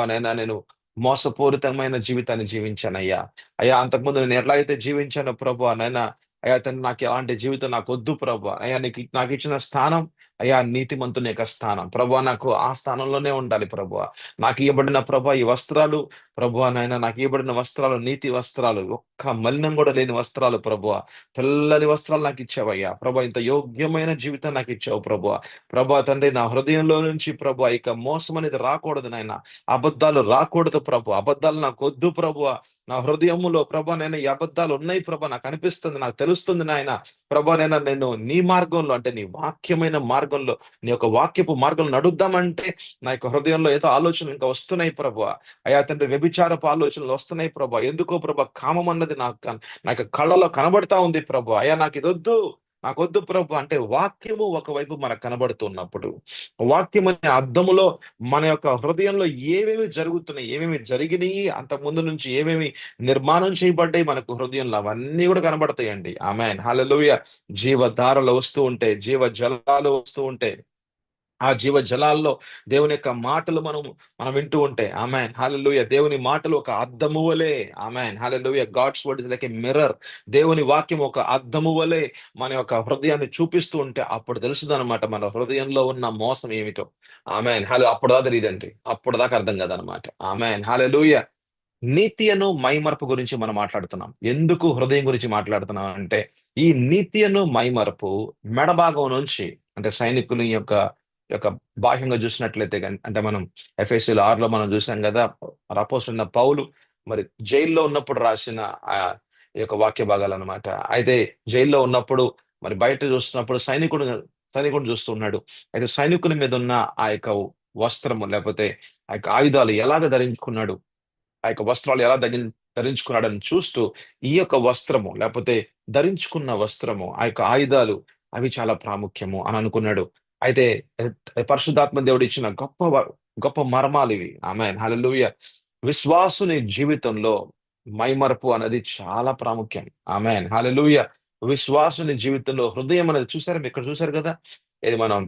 నాయనా నేను మోసపూరితమైన జీవితాన్ని జీవించానయ్యా. అయ్యా! అంతకుముందు నేను ఎట్లాగైతే జీవించానో ప్రభువా నాయనా, అయ్యా తండ్రి, నాకు ఎలాంటి జీవితం నాకొద్దు ప్రభువా. అయ్యా నాకిచ్చిన స్థానం అయ్యా నీతిమంతుని యొక్క స్థానం ప్రభా, నాకు ఆ స్థానంలోనే ఉండాలి ప్రభా. నాకు ఇవ్వబడిన ప్రభా ఈ వస్త్రాలు ప్రభా, నాయన నాకు ఇవ్వబడిన వస్త్రాలు నీతి వస్త్రాలు, ఒక్క మలినం కూడా లేని వస్త్రాలు ప్రభా. తెల్లని వస్త్రాలు నాకు ఇచ్చావయ్యా ప్రభా. ఇంత యోగ్యమైన జీవితం నాకు ఇచ్చావు ప్రభా. ప్రభా తండ్రి, నా హృదయంలో నుంచి ప్రభా ఇక మోసం అనేది రాకూడదు నాయన. అబద్ధాలు రాకూడదు ప్రభు. అబద్ధాలు నాకు వద్దు ప్రభు. నా హృదయములో ప్రభా నేను ఈ అబద్ధాలు ఉన్నాయి ప్రభా, నాకు అనిపిస్తుంది, నాకు తెలుస్తుంది నాయన. ప్రభా నేను నీ మార్గంలో, అంటే నీ వాక్యమైన మార్గంలో, నీ యొక్క వాక్యపు మార్గంలో నడుద్దామంటే నా యొక్క హృదయంలో ఏదో ఆలోచనలు ఇంకా వస్తున్నాయి ప్రభా. అయా తండ్రి, వ్యభిచారపు ఆలోచనలు వస్తున్నాయి ప్రభా. ఎందుకో ప్రభా కామం అన్నది నాకు కళ్ళలో కనబడతా ఉంది ప్రభా. అయ్యా నాకు ఇదొద్దు, నాకొద్దు ప్రభు. అంటే వాక్యము ఒకవైపు మనకు కనబడుతున్నప్పుడు, వాక్యం అనే అద్దములో మన యొక్క హృదయంలో ఏమేమి జరుగుతున్నాయి, ఏమేమి జరిగినాయి, అంతకు ముందు నుంచి ఏమేమి నిర్మాణం చేయబడ్డాయి మనకు హృదయంలో, అవన్నీ కూడా కనబడతాయండి. ఆమేన్ హల్లెలూయా. జీవధారలు వస్తూ ఉంటాయి, జీవ జలాలు వస్తూ ఉంటాయి. ఆ జీవ జలాల్లో దేవుని యొక్క మాటలు మనం వింటూ ఉంటే ఆమేన్ హల్లెలూయా. దేవుని మాటలు ఒక అద్దము వలె, amen hallelujah. God's word is like a mirror. దేవుని వాక్యం ఒక అద్దము వలె మన యొక్క హృదయాన్ని చూపిస్తూ ఉంటే అప్పుడు తెలుస్తుందన్నమాట మన హృదయంలో ఉన్న మోసం ఏమిటో. ఆమేన్ హలో అప్పుడు దాకా తెలియదండి, అప్పుడు దాకా అర్థం కాదనమాట. ఆమేన్ హల్లెలూయా. నీతి అను మైమరపు గురించి మనం మాట్లాడుతున్నాం. ఎందుకు హృదయం గురించి మాట్లాడుతున్నాం అంటే, ఈ నీతి అను మైమరపు మెడ భాగం నుంచి, అంటే సైనికుని యొక్క యొక్క బాహ్యంగా చూసినట్లయితే అంటే మనం ఎఫెసీయులు 6లో మనం చూసాం కదా. అపోస్తలుడైన పౌలు మరి జైల్లో ఉన్నప్పుడు రాసిన ఆ ఈ యొక్క వాక్య భాగాలు అనమాట. అయితే జైల్లో ఉన్నప్పుడు మరి బయట చూస్తున్నప్పుడు సైనికుడు చూస్తున్నాడు. అయితే సైనికుని మీద ఉన్న ఆ యొక్క వస్త్రము లేకపోతే ఆ యొక్క ఆయుధాలు ఎలాగ ధరించుకున్నాడు, ఆ యొక్క వస్త్రాలు ఎలా ధరించుకున్నాడని చూస్తూ, ఈ యొక్క వస్త్రము లేకపోతే ధరించుకున్న వస్త్రము, ఆ యొక్క ఆయుధాలు అవి చాలా ప్రాముఖ్యము అని అనుకున్నాడు. అయితే పరిశుద్ధాత్మ దేవుడు ఇచ్చిన గొప్ప మర్మాలు ఇవి. ఆమేన్ హల్లెలూయా. విశ్వాసుని జీవితంలో మైమరపు అనేది చాలా ప్రాముఖ్యం. ఆమేన్ హల్లెలూయా. విశ్వాసుని జీవితంలో హృదయం అనేది చూసారా, మీరు ఇక్కడ చూసారు కదా. ఇది మనం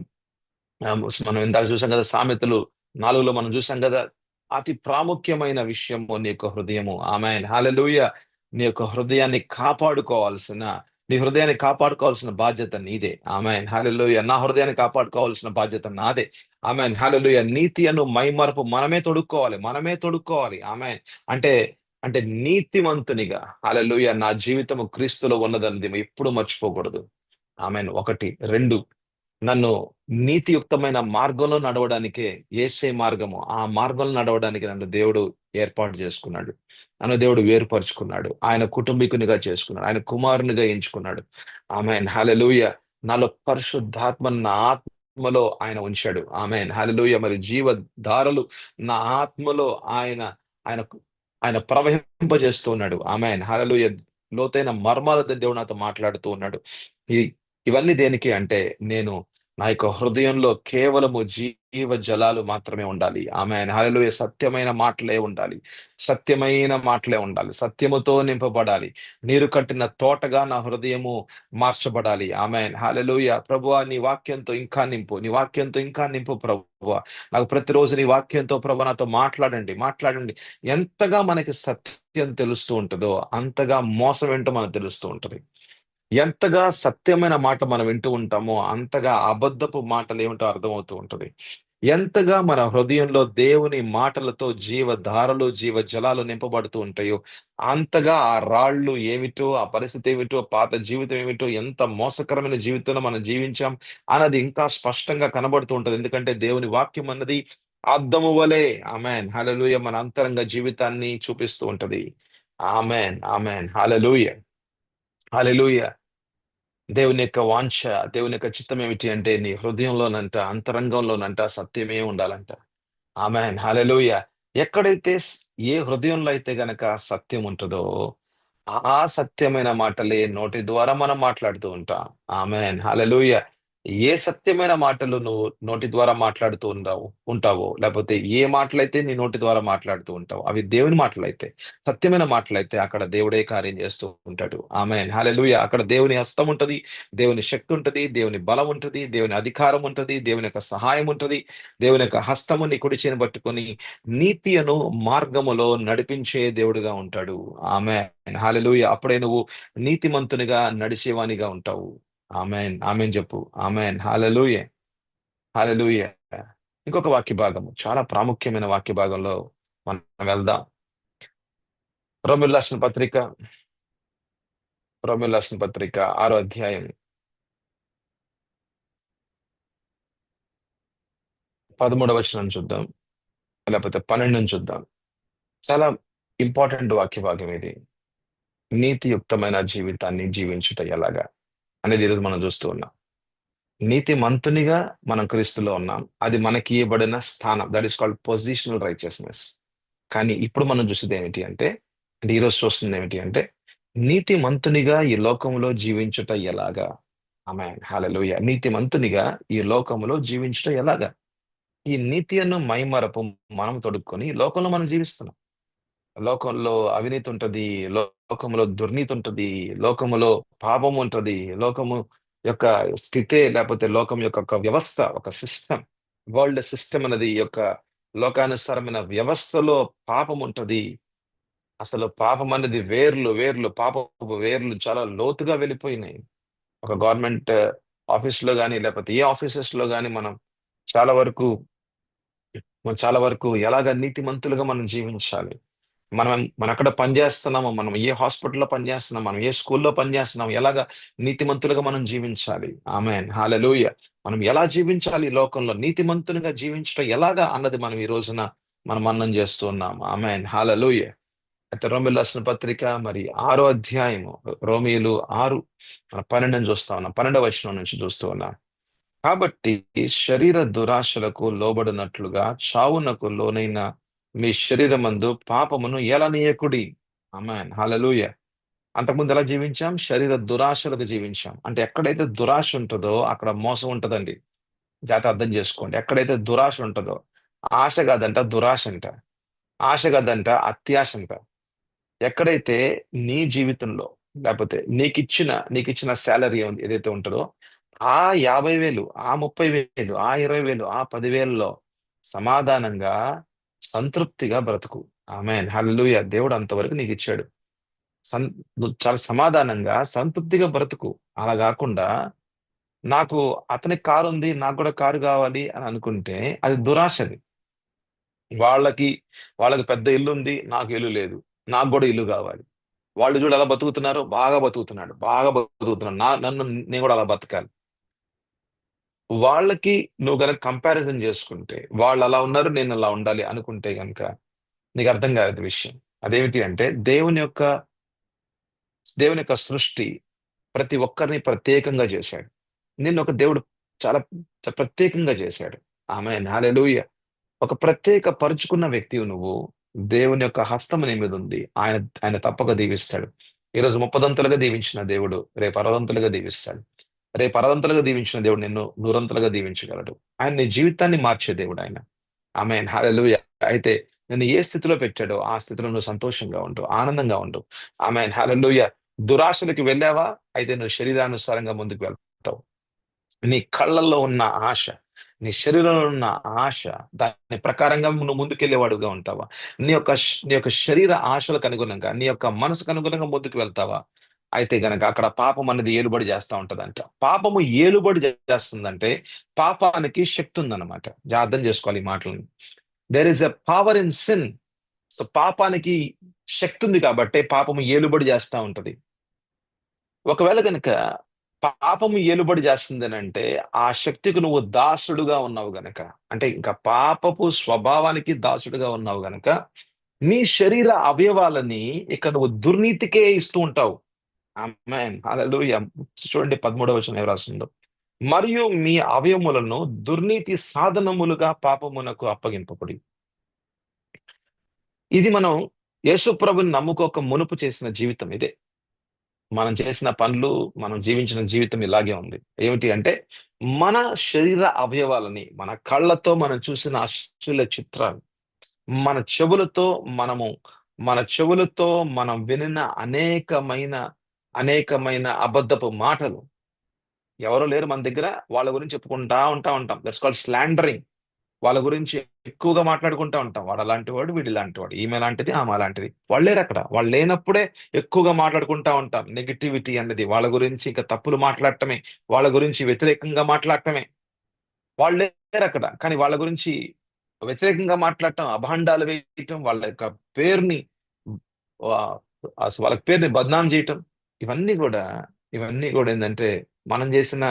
ఇందాక చూసాం కదా, సామెతలు 4లో మనం చూసాం కదా. అతి ప్రాముఖ్యమైన విషయము నీ యొక్క హృదయము. ఆమేన్ హల్లెలూయా. నీ యొక్క హృదయాన్ని నీ హృదయాన్ని కాపాడుకోవాల్సిన బాధ్యత నీదే. ఆమేన్ హల్లెలూయా. నా హృదయాన్ని కాపాడుకోవాల్సిన బాధ్యత నాదే. ఆమేన్ హల్లెలూయా. నీతి అను మైమరుపు మనమే తొడుక్కోవాలి. ఆమేన్. అంటే అంటే నీతిమంతునిగా హల్లెలూయా నా జీవితము క్రీస్తులో ఉన్నదన్నది ఎప్పుడు మర్చిపోకూడదు. ఆమేన్. 1, 2, నన్ను నీతియుక్తమైన మార్గంలో నడవడానికే, యేసే మార్గము, ఆ మార్గంలో నడవడానికి నన్ను దేవుడు ఏర్పాటు చేసుకున్నాడు. నన్ను దేవుడు వేరుపరుచుకున్నాడు. ఆయన కుటుంబీకునిగా చేసుకున్నాడు. ఆయన కుమారునిగా ఎంచుకున్నాడు. ఆమేన్ హల్లెలూయా. నాలో పరిశుద్ధాత్మ నా ఆత్మలో ఆయన ఉంచాడు. ఆమేన్ హల్లెలూయా. మరి జీవధారలు నా ఆత్మలో ఆయన ఆయన ఆయన ప్రవహింపజేస్తూ ఉన్నాడు. ఆమేన్ హల్లెలూయా. లోతైన మర్మాలతో దేవుడు నాతో మాట్లాడుతూ ఉన్నాడు. ఈ ఇవన్నీ దేనికి అంటే, నేను నా యొక్క హృదయంలో కేవలము జీవ జలాలు మాత్రమే ఉండాలి. ఆమేన్ హల్లెలూయా. సత్యమైన మాటలే ఉండాలి. సత్యముతో నింపబడాలి. నీరు కట్టిన తోటగా నా హృదయము మార్చబడాలి. ఆమేన్ హల్లెలూయా. ప్రభువా నీ వాక్యంతో ఇంకా నింపు, నీ వాక్యంతో ఇంకా నింపు ప్రభువా. నాకు ప్రతిరోజు నీ వాక్యంతో ప్రభువా నాతో మాట్లాడండి. ఎంతగా మనకి సత్యం తెలుస్తూ ఉంటుందో అంతగా మోసం ఏంటో మనకు తెలుస్తూ ఉంటది. ఎంతగా సత్యమైన మాట మనం వింటూ ఉంటామో అంతగా అబద్ధపు మాటలు ఏమిటో అర్థమవుతూ ఉంటది. ఎంతగా మన హృదయంలో దేవుని మాటలతో జీవధారలు, జీవ జలాలు నింపబడుతూ ఉంటాయో అంతగా ఆ రాళ్ళు ఏమిటో, ఆ పరిస్థితి ఏమిటో, పాత జీవితం ఏమిటో, ఎంత మోసకరమైన జీవితంలో మనం జీవించాం అన్నది ఇంకా స్పష్టంగా కనబడుతూ ఉంటది. ఎందుకంటే దేవుని వాక్యం అన్నది అద్దము వలె, ఆమేన్ హల్లెలూయా, మన అంతరంగ జీవితాన్ని చూపిస్తూ ఉంటది. ఆమేన్ హల్లెలూయా. హల్లెలూయా. దేవుని యొక్క వాంఛ, దేవుని యొక్క చిత్తం ఏమిటి అంటే, నీ హృదయంలోనంట, అంతరంగంలోనంట సత్యమే ఉండాలంట. ఆమేన్ హల్లెలూయా. ఎక్కడైతే ఏ హృదయంలో అయితే గనక సత్యం ఉంటదో, ఆ సత్యమైన మాటలే నోటి ద్వారా మనం మాట్లాడుతూ ఉంటాం. ఆమేన్ హల్లెలూయా. ఏ సత్యమైన మాటలు నువ్వు నోటి ద్వారా ఉంటావో, లేకపోతే ఏ మాటలైతే నీ నోటి ద్వారా మాట్లాడుతూ ఉంటావో, అవి దేవుని మాటలైతే, సత్యమైన మాటలైతే అక్కడ దేవుడే కార్యం చేస్తూ ఉంటాడు. ఆమేన్ హల్లెలూయా. అక్కడ దేవుని హస్తం ఉంటది, దేవుని శక్తి ఉంటది, దేవుని బలం ఉంటది, దేవుని అధికారం ఉంటది, దేవుని యొక్క సహాయం ఉంటది. దేవుని యొక్క హస్తము నీ కుడి చేయిని పట్టుకొని నీతి అను మార్గములో నడిపించే దేవుడుగా ఉంటాడు. ఆమేన్ హల్లెలూయా. అప్పుడే నువ్వు నీతిమంతునిగా నడిచేవానిగా ఉంటావు. ఆమేన్ చెప్పు. ఆమేన్ హల్లెలూయా. హల్లెలూయా. ఇంకొక వాక్య భాగము, చాలా ప్రాముఖ్యమైన వాక్య భాగంలో మనం వెళ్దాం. రోమీయులకు రాసిన పత్రిక, రోమీయులకు రాసిన పత్రిక 6వ అధ్యాయం 13వ వచనం చూద్దాం, లేకపోతే 12 చూద్దాం. చాలా ఇంపార్టెంట్ వాక్య భాగం ఇది. నీతియుక్తమైన జీవితాన్ని జీవించుట ఎలాగా అనేది ఈరోజు మనం చూస్తూ ఉన్నాం. నీతిమంతునిగా మనం క్రీస్తులో ఉన్నాం. అది మనకి ఇవ్వబడిన స్థానం, that is called positional righteousness. కానీ ఇప్పుడు మనం చూసేది ఏమిటి అంటే, ఈరోజు చూస్తుంది ఏమిటి అంటే, నీతిమంతునిగా ఈ లోకంలో జీవించుట ఎలాగా. ఆమేన్, హల్లెలూయా. నీతిమంతునిగా ఈ లోకంలో జీవించుట ఎలాగా. ఈ నీతి అను మైమరపు మనం తొడుక్కొని ఈ లోకంలో మనం జీవిస్తున్నాం. లోకంలో అవినీతి ఉంటది, లోకములో దుర్నీతి ఉంటది, లోకములో పాపం ఉంటది, లోకము యొక్క స్థితే, లేకపోతే లోకం యొక్క ఒక వ్యవస్థ, ఒక సిస్టమ్, వరల్డ్ సిస్టమ్ అనేది ఈ యొక్క లోకానుసారమైన వ్యవస్థలో పాపం ఉంటది. అసలు పాపం అనేది వేర్లు వేర్లు, పాపపు వేర్లు చాలా లోతుగా వెళ్ళిపోయినాయి. ఒక గవర్నమెంట్ ఆఫీస్ లో గానీ, లేకపోతే ఏ ఆఫీసెస్ లో గానీ చాలా వరకు చాలా వరకు ఎలాగ నీతిమంతులుగా మనం జీవించాలి. మనం ఎక్కడ పని చేస్తున్నామో, మనం ఏ హాస్పిటల్‌లో పనిచేస్తున్నాం, మనం ఏ స్కూల్‌లో పనిచేస్తున్నాం, ఎలాగా నీతిమంతులుగా మనం జీవించాలి. ఆమేన్, హల్లెలూయా. మనం ఎలా జీవించాలి ఈ లోకంలో, నీతిమంతునిగా జీవించడం ఎలాగా అన్నది మనం ఈ రోజున మనం మననం చేస్తూ ఉన్నాం. ఆమేన్, హల్లెలూయా. అయితే రోమీయులకు రాసిన పత్రిక మరి 6వ అధ్యాయము, రోమీయులు 6 మన 12 చూస్తా ఉన్నాం. 12వ వచనం నుంచి చూస్తూ ఉన్నాం. కాబట్టి శరీర దురాశలకు లోబడినట్లుగా చావునకు లోనైన మీ శరీరమందు పాపమును ఎలనీయకుడి. ఆమేన్, హల్లెలూయా. అంతకుముందు ఎలా జీవించాం? శరీర దురాశలకు జీవించాం. అంటే ఎక్కడైతే దురాశ ఉంటదో అక్కడ మోసం ఉంటదండి. జాగ్రత్త అర్థం చేసుకోండి. ఎక్కడైతే దురాశ ఉంటదో, ఆశ కాదంట దురాశ అంట. ఆశ కాదంట అత్యాశ అంట. ఎక్కడైతే నీ జీవితంలో, లేకపోతే నీకిచ్చిన సాలరీ ఏదైతే ఉంటదో, ఆ 50,000, ఆ 30,000, ఆ 20,000, ఆ 10,000లో సమాధానంగా, సంతృప్తిగా బ్రతుకు. ఆమేన్, హల్లెలూయా. దేవుడు అంతవరకు నీకిచ్చాడు. నువ్వు చాలా సమాధానంగా, సంతృప్తిగా బ్రతుకు. అలా గాకుండా, నాకు అతనికి కారుంది, నాకు గూడా కారు గావాలి అని అనుకుంటే అది దురాశది. వాళ్ళకి వాళ్ళకి పెద్ద ఇల్లుంది, నాకు ఇల్లు లేదు. నాకు గూడా ఇల్లు గావాలి. వాళ్ళు చూడు ఎలా బతుకుతున్నారు, బాగా బతుకుతున్నాడు. బాగా బతుకుతున్నాడు. నేను గూడా అలా బతకాలి. వాళ్ళకి నువ్వు గనక కంపారిజన్ చేసుకుంటే, వాళ్ళలా ఉన్నారు, నేనలా ఉండాలి అనుకుంటే గనక, నీకర్థం కాదు విషయం. అదేమిటి అంటే, దేవుని యొక్క సృష్టి ప్రతి ఒక్కరిని ప్రత్యేకంగా చేశాడు. నిన్నొక దేవుడు చాలా ప్రత్యేకంగా చేశాడు. ఆమేన్, హల్లెలూయా. ఒక ప్రత్యేక పరుచుకున్న వ్యక్తివి నువ్వు. దేవుని యొక్క హస్తం నీ మీద ఉంది. ఆయన ఆయన తప్పక దీవిస్తాడు. ఈరోజు ముప్పదంతులుగా దీవించిన దేవుడు రేపు అరదంతులుగా దీవిస్తాడు. రేపు అరదంతులుగా దీవించిన దేవుడు నిన్ను నూరంతులుగా దీవించగలడు. ఆయన నీ జీవితాన్ని మార్చే దేవుడు ఆయన. ఆమేన్, హల్లెలూయా. అయితే నిన్ను ఏ స్థితిలో పెట్టాడో ఆ స్థితిలో నువ్వు సంతోషంగా ఉండు, ఆనందంగా ఉండు. ఆమేన్, హల్లెలూయా. దురాశలకు వెళ్ళావా? అయితే నువ్వు శరీరానుసారంగా ముందుకు వెళ్తావు. నీ కళ్ళల్లో ఉన్న ఆశ, నీ శరీరంలో ఉన్న ఆశ, దాని ప్రకారంగా నువ్వు ముందుకెళ్ళేవాడుగా ఉంటావా? నీ యొక్క శరీర ఆశలకు అనుగుణంగా, నీ యొక్క మనసుకు అనుగుణంగా ముందుకు వెళ్తావా? అయితే గనక అక్కడ పాపం అనేది ఏలుబడి చేస్తా ఉంటదంట. పాపము ఏలుబడి చేస్తుందంటే పాపానికి శక్తి ఉందన్నమాట. అర్థం చేసుకోవాలి ఈ మాటలని. There is a power in sin. So పాపానికి శక్తి ఉంది కాబట్టే పాపము ఏలుబడి చేస్తా ఉంటది. ఒకవేళ గనుక పాపము ఏలుబడి చేస్తుందనంటే, ఆ శక్తికి నువ్వు దాసుడుగా ఉన్నావు గనక, అంటే ఇంకా పాపపు స్వభావానికి దాసుడుగా ఉన్నావు గనక, నీ శరీర అవయవాలని ఇక నువ్వు దుర్నీతికే ఇస్తూ ఉంటావు. ఆమేన్, హల్లెలూయా. చూడండి 13వ వచనం ఏం రాసిందో. మరియు మీ అవయములను దుర్నీతి సాధనములుగా పాపమునకు అప్పగింపబడి. ఇది మనం యేసు ప్రభుని నమ్ముకోక మునుపు చేసిన జీవితం ఇదే. మనం చేసిన పనులు, మనం జీవించిన జీవితం ఇలాగే ఉంది. ఏమిటి అంటే, మన శరీర అవయవాలని మన కళ్ళతో మనం చూసిన అశ్లీల చిత్రాలు, మన చెవులతో మనము మన చెవులతో మనం వినిన అనేకమైన అనేకమైన అబద్ధపు మాటలు. ఎవరు లేరు మన దగ్గర, వాళ్ళ గురించి చెప్పుకుంటా ఉంటాం. That's called slandering. వాళ్ళ గురించి ఎక్కువగా మాట్లాడుకుంటా ఉంటాం. వాడలాంటి వాడు, వీడిలాంటి వాడు, ఈమె లాంటిది, ఆమె అలాంటిది. వాళ్ళు లేరక్కడ. వాళ్ళు లేనప్పుడే ఎక్కువగా మాట్లాడుకుంటా ఉంటాం. నెగటివిటీ అన్నది వాళ్ళ గురించి ఇంకా తప్పులు మాట్లాడటమే, వాళ్ళ గురించి వ్యతిరేకంగా మాట్లాడటమే. వాళ్ళు లేరు అక్కడ, కానీ వాళ్ళ గురించి వ్యతిరేకంగా మాట్లాడటం, అభాండాలు వేయటం, వాళ్ళ యొక్క పేరుని వా- అసలు వాళ్ళ పేరుని బద్నాం చేయటం, ఇవన్నీ కూడా ఇవన్నీ కూడా ఏంటంటే మనం చేసిన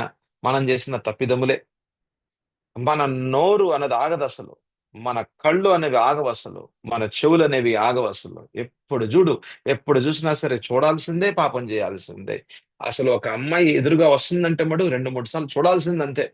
మనం చేసిన తప్పిదములే. మన నోరు అన్నది ఆగదు అసలు, మన కళ్ళు అనేవి ఆగవు అసలు, మన చెవులు అనేవి ఆగవు అసలు. ఎప్పుడు చూసినా సరే చూడాల్సిందే, పాపం చేయాల్సిందే. అసలు ఒక అమ్మాయి ఎదురుగా వస్తుందంటే మటు 2 3 సార్లు చూడాల్సిందంతే.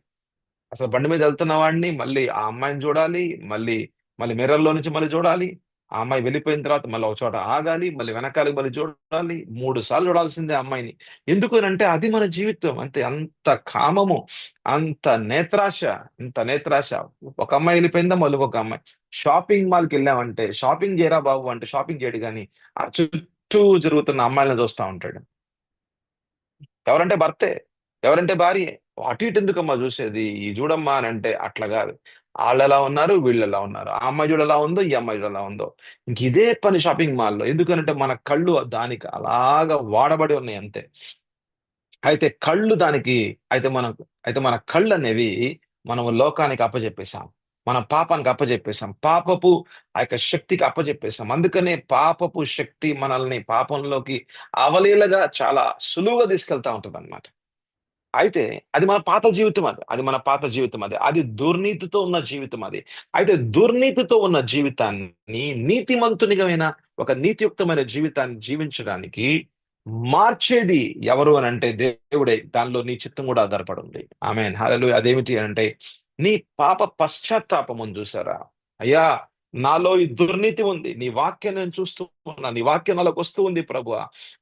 అసలు బండి మీద వెళ్తున్న వాడిని మళ్ళీ ఆ అమ్మాయిని చూడాలి, మళ్ళీ మళ్ళీ మిర్రర్ లో నుంచి మళ్ళీ చూడాలి, ఆ అమ్మాయి వెళ్ళిపోయిన తర్వాత మళ్ళీ ఒక చోట ఆగాలి, మళ్ళీ వెనకాలకి మళ్ళీ చూడాలి, 3 సార్లు చూడాల్సిందే ఆ అమ్మాయిని. ఎందుకు అంటే అది మన జీవితం అంతే. అంత కామము, అంత నేత్రాశ, ఇంత నేత్రాశ. ఒక అమ్మాయి వెళ్ళిపోయిందా మళ్ళీ ఒక అమ్మాయి. షాపింగ్ మాల్కి వెళ్ళామంటే షాపింగ్ చేయరా బాబు అంటే షాపింగ్ చేయడు, కానీ ఆ చుట్టూ జరుగుతున్న అమ్మాయిలను చూస్తా ఉంటాడు. ఎవరంటే భర్తే, ఎవరంటే భార్యే. అటు ఇటు ఎందుకమ్మా చూసేది, ఈ చూడమ్మా అని అంటే అట్లా కాదు. వాళ్ళు ఎలా ఉన్నారు, వీళ్ళు ఎలా ఉన్నారు, ఆ అమ్మాయి చూడు ఎలా ఉందో, ఈ అమ్మాయి చూడు ఎలా ఉందో. ఇంక ఇదే పని షాపింగ్ మాల్లో. ఎందుకనంటే మన కళ్ళు దానికి అలాగా వాడబడి ఉన్నాయి అంతే. అయితే కళ్ళు దానికి అయితే మన అయితే మన కళ్ళు అనేవి మనం లోకానికి అప్పజెప్పేసాం, మన పాపానికి అప్పజెప్పేసాం, పాపపు ఆ యొక్క శక్తికి అప్పజెప్పేసాం. అందుకనే పాపపు శక్తి మనల్ని పాపంలోకి అవలీలగా చాలా సులువుగా తీసుకెళ్తా ఉంటుంది. అయితే అది మన పాత జీవితం, అది మన పాత జీవితం, అది దుర్నీతితో ఉన్న జీవితం అది. అయితే దుర్నీతితో ఉన్న జీవితాన్ని నీతిమంతునిగా ఒక నీతియుక్తమైన జీవితాన్ని జీవించడానికి మార్చేది ఎవరు అని అంటే దేవుడే. దానిలో నీ చిత్తం కూడా ఆధారపడి ఉంది. ఆమేన్ హల్లెలూయా. అదేమిటి అంటే నీ పాప పశ్చాత్తాపం ఉంది చూసారా. అయ్యా, నాలో ఈ దుర్నీతి ఉంది, నీ వాక్యం నేను చూస్తూ ఉన్నా, నీ వాక్యం నాలోకి వస్తూ ఉంది ప్రభు.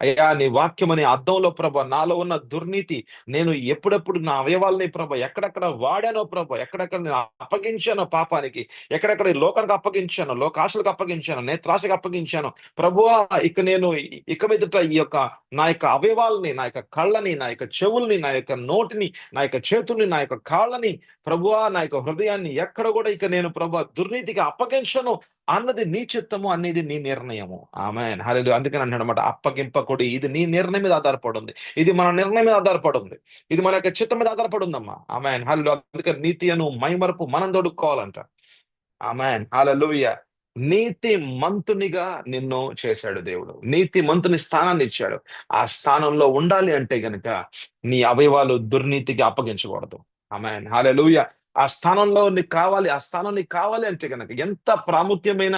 అయ్యా, నీ వాక్యం అనే అద్దంలో ప్రభు నాలో ఉన్న దుర్నీతి, నేను ఎప్పుడెప్పుడు నా అవయవాలని ప్రభ ఎక్కడెక్కడ వాడానో ప్రభ, ఎక్కడెక్కడ నేను అప్పగించానో పాపానికి, ఎక్కడెక్కడ ఈ లోకానికి అప్పగించాను, లోకాశలకు అప్పగించాను, నేత్రాశకు అప్పగించాను ప్రభువా. ఇక నేను ఇక మీదట ఈ యొక్క నా యొక్క అవయవాలని, నా యొక్క కళ్ళని, నా యొక్క చెవుల్ని, నా యొక్క నోటిని, నా యొక్క చేతుల్ని, నా యొక్క కాళ్ళని ప్రభువా, నా యొక్క హృదయాన్ని ఎక్కడ కూడా ఇక నేను ప్రభు దుర్నీతికి అప్పగించను అన్నది నీ చిత్తము, అనేది నీ నిర్ణయము. ఆమేన్ హల్లెలూయా. అందుకని అంటాడు అనమాట, అప్పగింపకుడి, ఇది నీ నిర్ణయం మీద ఆధారపడి ఉంది, ఇది మన నిర్ణయం మీద ఆధారపడి ఉంది, ఇది మన యొక్క చిత్తం మీద ఆధారపడి ఉందమ్మా. ఆమేన్ హల్లెలూయా. అందుకని నీతి అను మైమరుపు మనం తొడుక్కోవాలంట. ఆమేన్ హల్లెలూయా. నీతి మంతునిగా నిన్ను చేశాడు దేవుడు, నీతి మంతుని స్థానాన్ని ఇచ్చాడు. ఆ స్థానంలో ఉండాలి అంటే గనుక నీ అవయవాలు దుర్నీతికి అప్పగించకూడదు. ఆమేన్ హల్లెలూయా. ఆ స్థానంలో నీకు కావాలి, ఆ స్థానం నీకు కావాలి అంటే గనక ఎంత ప్రాముఖ్యమైన,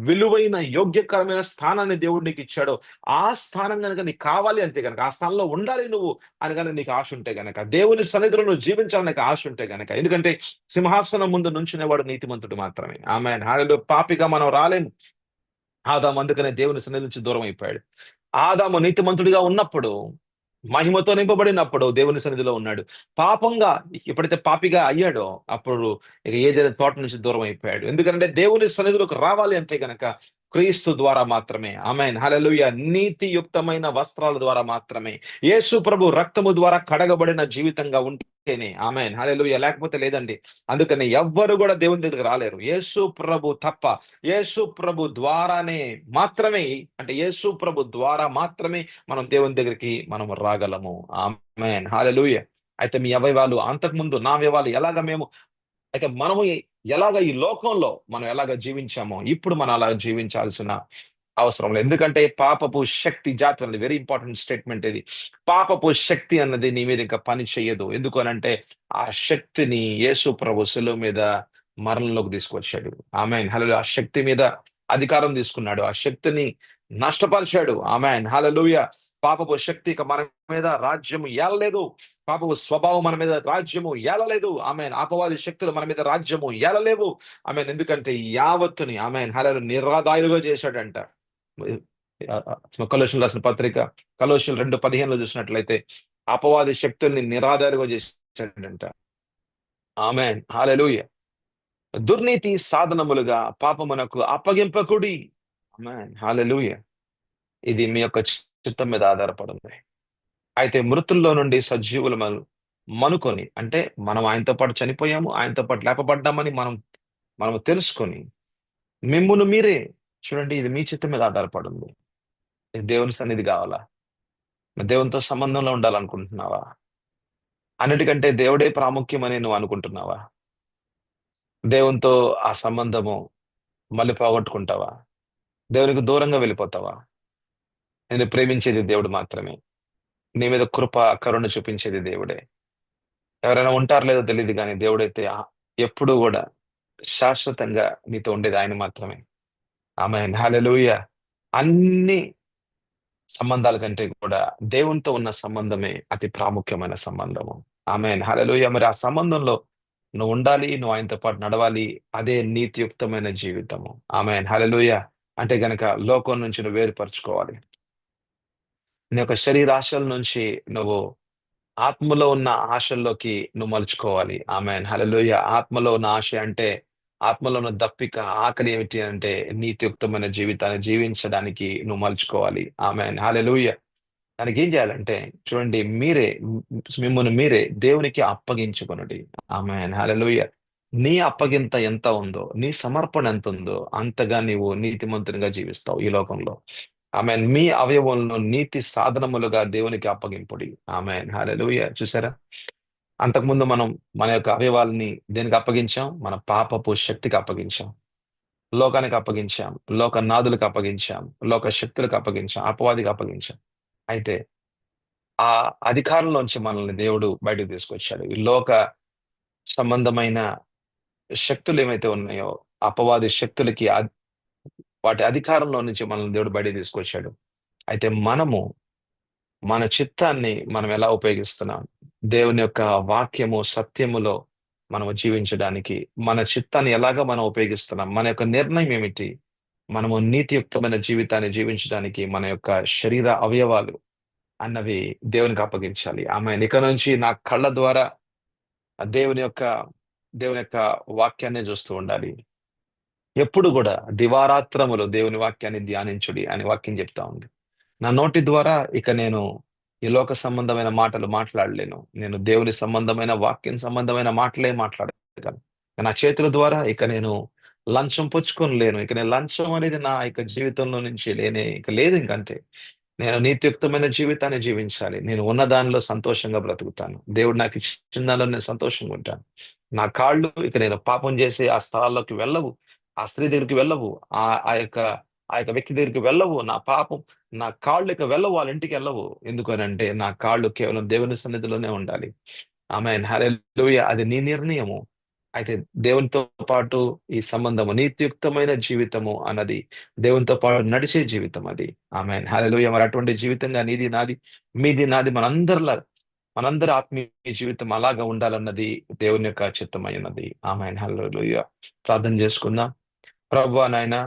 విలువైన, యోగ్యకరమైన స్థానాన్ని దేవుడు నీకు ఇచ్చాడో ఆ స్థానం గనక నీకు కావాలి అంటే గనక, ఆ స్థానంలో ఉండాలి నువ్వు అని గనక నీకు ఆశ ఉంటే గనక, దేవుని సన్నిధిలో నువ్వు జీవించాలని నీకు ఆశ ఉంటే గనక. ఎందుకంటే సింహాసనం ముందు నుంచునేవాడు నీతిమంతుడు మాత్రమే. ఆమేన్ హల్లెలూయా. పాపిగా మనం రాలేము. ఆదాము అందుకనే దేవుని సన్నిధి నుంచి దూరం అయిపోయాడు. ఆదాము నీతిమంతుడిగా ఉన్నప్పుడు, మహిమతో నింపబడినప్పుడు దేవుని సన్నిధిలో ఉన్నాడు. పాపంగా ఎప్పుడైతే పాపిగా అయ్యాడో అప్పుడు ఇక ఏదైనా తోట నుంచి దూరం అయిపోయాడు. ఎందుకంటే దేవుని సన్నిధిలోకి రావాలి అంటే గనక క్రీస్తు ద్వారా మాత్రమే. ఆమేన్ హల్లెలూయా. నీతియుక్తమైన వస్త్రాల ద్వారా మాత్రమే, యేసు ప్రభు రక్తము ద్వారా కడగబడిన జీవితంగా ఉంటేనే. ఆమేన్ హల్లెలూయా. లేకపోతే లేదండి. అందుకని ఎవ్వరు కూడా దేవుని దగ్గరికి రాలేరు యేసు ప్రభు తప్ప. యేసు ప్రభు ద్వారానే మాత్రమే, అంటే యేసు ప్రభు ద్వారా మాత్రమే మనం దేవుని దగ్గరికి మనం రాగలము. ఆమేన్ హల్లెలూయా. అయితే మీ అవయవాలు అంతకుముందు నా అవయవాలు అయితే మనము ఎలాగ ఈ లోకంలో మనం ఎలాగ జీవించామో ఇప్పుడు మనం అలా జీవించాల్సిన అవసరం లేదు. ఎందుకంటే పాపపు శక్తి జాతి అన్నది వెరీ ఇంపార్టెంట్ స్టేట్మెంట్ ఇది. పాపపు శక్తి అన్నది నీ మీద ఇంకా పని చేయదు. ఎందుకు అనంటే ఆ శక్తిని యేసు ప్రభు శిలువ మీద మరణంలోకి తీసుకొచ్చాడు. ఆమేన్ హల్లెలూయా. ఆ శక్తి మీద అధికారం తీసుకున్నాడు, ఆ శక్తిని నష్టపరిచాడు. ఆమేన్ హల్లెలూయా. పాపపు శక్తి ఇక మన మీద రాజ్యం ఏలలేదు, పాపపు స్వభావం మన మీద రాజ్యము ఏలలేదు. ఆమేన్ అపవాది శక్తులు మన మీద రాజ్యము ఏలలేవు. ఆమేన్ ఎందుకంటే యావత్తుని ఆమేన్ హల్లెలూయా నిరాదాయులుగా చేశాడంట. కొలోషీయులకు రాసిన పత్రిక కొలోషీయులు 2:15 చూసినట్లయితే అపవాది శక్తుల్ని నిరాధారుగా చేశాడంట. ఆమేన్ హల్లెలూయా. దుర్నీతి సాధనములుగా పాపమునకు అప్పగింపకుడి. ఆమేన్ హల్లెలూయా. ఇది మీ యొక్క చిత్తం మీద ఆధారపడింది. అయితే మృతుల్లో నుండి సజీవులు మనుకొని, అంటే మనం ఆయనతో పాటు చనిపోయాము, ఆయనతో పాటు లేపబడ్డామని మనం తెలుసుకొని మిమ్మును మీరే చూడండి, ఇది మీ చిత్తం మీద ఆధారపడింది. ఇది దేవుని సన్నిధి కావాలా, దేవునితో సంబంధంలో ఉండాలనుకుంటున్నావా, అన్నిటికంటే దేవుడే ప్రాముఖ్యమని నువ్వు అనుకుంటున్నావా? దేవునితో ఆ సంబంధము మళ్ళీ పోగొట్టుకుంటావా? దేవునికి దూరంగా వెళ్ళిపోతావా? నేను ప్రేమించేది దేవుడు మాత్రమే. నీ మీద కృప, కరుణ చూపించేది దేవుడే. ఎవరైనా ఉంటారో లేదో తెలీదు గానీ దేవుడైతే ఎప్పుడూ గూడా శాశ్వతంగా నీతో ఉండేది ఆయన మాత్రమే. ఆమేన్. హల్లెలూయా! అన్ని సంబంధాల కంటే కూడా దేవునితో ఉన్న సంబంధమే అతి ప్రాముఖ్యమైన సంబంధము. ఆమేన్. హల్లెలూయా! మరి ఆ సంబంధంలో నువ్వుండాలి. నువ్వు ఆయనతో పాటు నడవాలి. అదే నీతియుక్తమైన జీవితము. ఆమేన్. హల్లెలూయా! అంటే గనక లోకం నుంచి నువ్వు వేరుపరుచుకోవాలి. నీ యొక్క శరీరాశల నుంచి నువ్వు ఆత్మలో ఉన్న ఆశల్లోకి నువ్వు మలుచుకోవాలి. ఆమేన్. హల్లెలూయా! ఆత్మలో ఉన్న ఆశ అంటే, ఆత్మలో ఉన్న దప్పిక, ఆకలి ఏమిటి అంటే నీతియుక్తమైన జీవితాన్ని జీవించడానికి నువ్వు మలుచుకోవాలి. ఆమేన్. హల్లెలూయా! దానికేం చేయాలంటే చూడండి మిమ్మును మీరే దేవునికి అప్పగించుకొనుడి. ఆమేన్. హల్లెలూయా! నీ అప్పగింత ఎంత ఉందో, నీ సమర్పణ ఎంతుందో అంతగా నీవు నీతిమంతునిగా జీవిస్తావు ఈ లోకంలో. ఆమేన్. మీ అవయవములను నీతి సాధనములుగా దేవునికి అప్పగింపుడి. ఆమేన్. హల్లెలూయా! చూసారా? అంతకుముందు మనం మన యొక్క అవయవాలని దేనికి అప్పగించాం? మన పాపపు శక్తికి అప్పగించాం. లోకానికి అప్పగించాం. లోకనాథులకు అప్పగించాం. లోక శక్తులకు అప్పగించాం. అపవాదికి అప్పగించాం. అయితే ఆ అధికారంలోంచి మనల్ని దేవుడు బయటకు తీసుకొచ్చాడు. ఈ లోక సంబంధమైన శక్తులేవైతే ఉన్నాయో, అపవాది శక్తులకి వాటి అధికారంలో నుంచి మనల్ని దేవుడు బయటకు తీసుకొచ్చాడు. అయితే మన చిత్తాన్ని మనం ఎలా ఉపయోగిస్తున్నాం? దేవుని యొక్క వాక్యము, సత్యములో మనము జీవించడానికి మన చిత్తాన్ని ఎలాగా మనం ఉపయోగిస్తున్నాం? మన యొక్క నిర్ణయం ఏమిటి? మనము నీతియుక్తమైన జీవితాన్ని జీవించడానికి మన యొక్క శరీర అవయవాలు అన్నవి దేవునికి అప్పగించాలి. ఆమేన్. ఇక నుంచి నా కళ్ళ ద్వారా ఆ దేవుని యొక్క వాక్యాన్నే చూస్తూ ఉండాలి. ఎప్పుడు గూడా దివారాత్రములు దేవుని వాక్యాన్ని ధ్యానించుడి అని వాక్యం చెప్తా ఉంది. నా నోటి ద్వారా ఇక నేను ఈ లోక సంబంధమైన మాటలు మాట్లాడలేను. నేను దేవుని సంబంధమైన, వాక్యం సంబంధమైన మాటలే మాట్లాడగలను. నా చేతుల ద్వారా ఇక నేను లంచం పుచ్చుకొనలేను. ఇక నేను లంచం అనేది నా యొక్క జీవితంలో నుంచి ఇక లేదు ఇంకంతే. నేను నీతియుక్తమైన జీవితాన్ని జీవించాలి. నేను ఉన్న దానిలో సంతోషంగా బ్రతుకుతాను. దేవుడు నాకిచ్చిన దానిలో నేను సంతోషంగా ఉంటాను. నా కాళ్ళు ఇక నేను పాపం చేసే ఆ స్థలాల్లోకి వెళ్ళవు. ఆ స్త్రీ దగ్గరికి వెళ్ళవు. ఆ యొక్క ఆ యొక్క వ్యక్తి దగ్గరికి వెళ్ళవు. నా కాళ్ళు ఇక వెళ్ళవు, వాళ్ళ ఇంటికెళ్ళవు. ఎందుకనంటే నా కాళ్ళు కేవలం దేవుని సన్నిధిలోనే ఉండాలి. ఆమేన్. హల్లెలూయా! అది నీ నిర్ణయము. అయితే దేవునితో పాటు ఈ సంబంధము నీతియుక్తమైన జీవితము అన్నది దేవునితో పాటు నడిచే జీవితం అది. ఆమేన్. హల్లెలూయా! మరి అటువంటి జీవితంగా నీది నాది, మీది నాది మనందరి ఆత్మీయ జీవితం అలాగా ఉండాలన్నది దేవుని యొక్క చిత్తమై ఉన్నది. ఆమేన్. హల్లెలూయా! ప్రార్థన చేసుకుందాం. ప్రభువా నాయనా,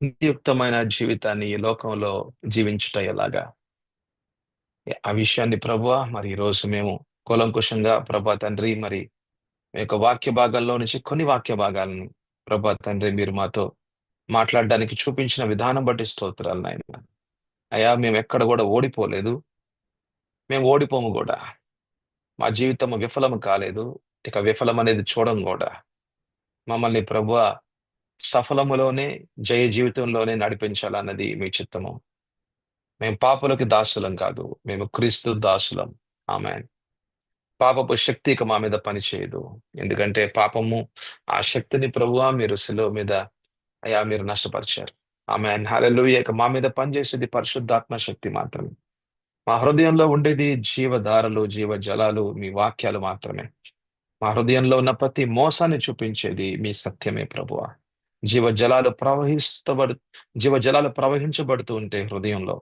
నీతియుక్తమైన జీవితాన్ని ఈ లోకంలో జీవించుట ఎలాగా? ఆ విషయాన్ని ప్రభువా మరి ఈరోజు మేము కూలంకుషంగా ప్రభా తండ్రి మరి మీ యొక్క వాక్య భాగాల్లో నుంచి కొన్ని వాక్య భాగాలను ప్రభా తండ్రి మీరు మాతో మాట్లాడడానికి చూపించిన విధానం బట్టి స్తోత్రాలు నాయన. అయ్యా మేము ఎక్కడ కూడా ఓడిపోలేదు. మేము ఓడిపోము కూడా. మా జీవితము విఫలము కాలేదు. ఇక విఫలం అనేది చూడం కూడా. మమ్మల్ని ప్రభువా సఫలములోనే జయ జీవితంలోనే నడిపించాలన్నది మీ చిత్తము. మేము పాపులకి దాసులం కాదు. మేము క్రీస్తు దాసులం. ఆమేన్. పాపపు శక్తి ఇక మా మీద పనిచేయదు. ఎందుకంటే పాపము ఆ శక్తిని ప్రభువా మీరు శిలువ మీద అయ్యా మీరు నష్టపరిచారు. ఆమేన్. హల్లెలూయా! ఇక మా మీద పనిచేసేది పరిశుద్ధాత్మ శక్తి మాత్రమే. మా హృదయంలో ఉండేది జీవధారలు, జీవజలాలు మీ వాక్యాలు మాత్రమే. మా హృదయంలో ఉన్న ప్రతి మోసాన్ని చూపించేది మీ సత్యమే ప్రభువా. జీవజలాలు ప్రవహిస్తబడు జీవజలాలు ప్రవహించబడుతూ ఉంటే హృదయంలో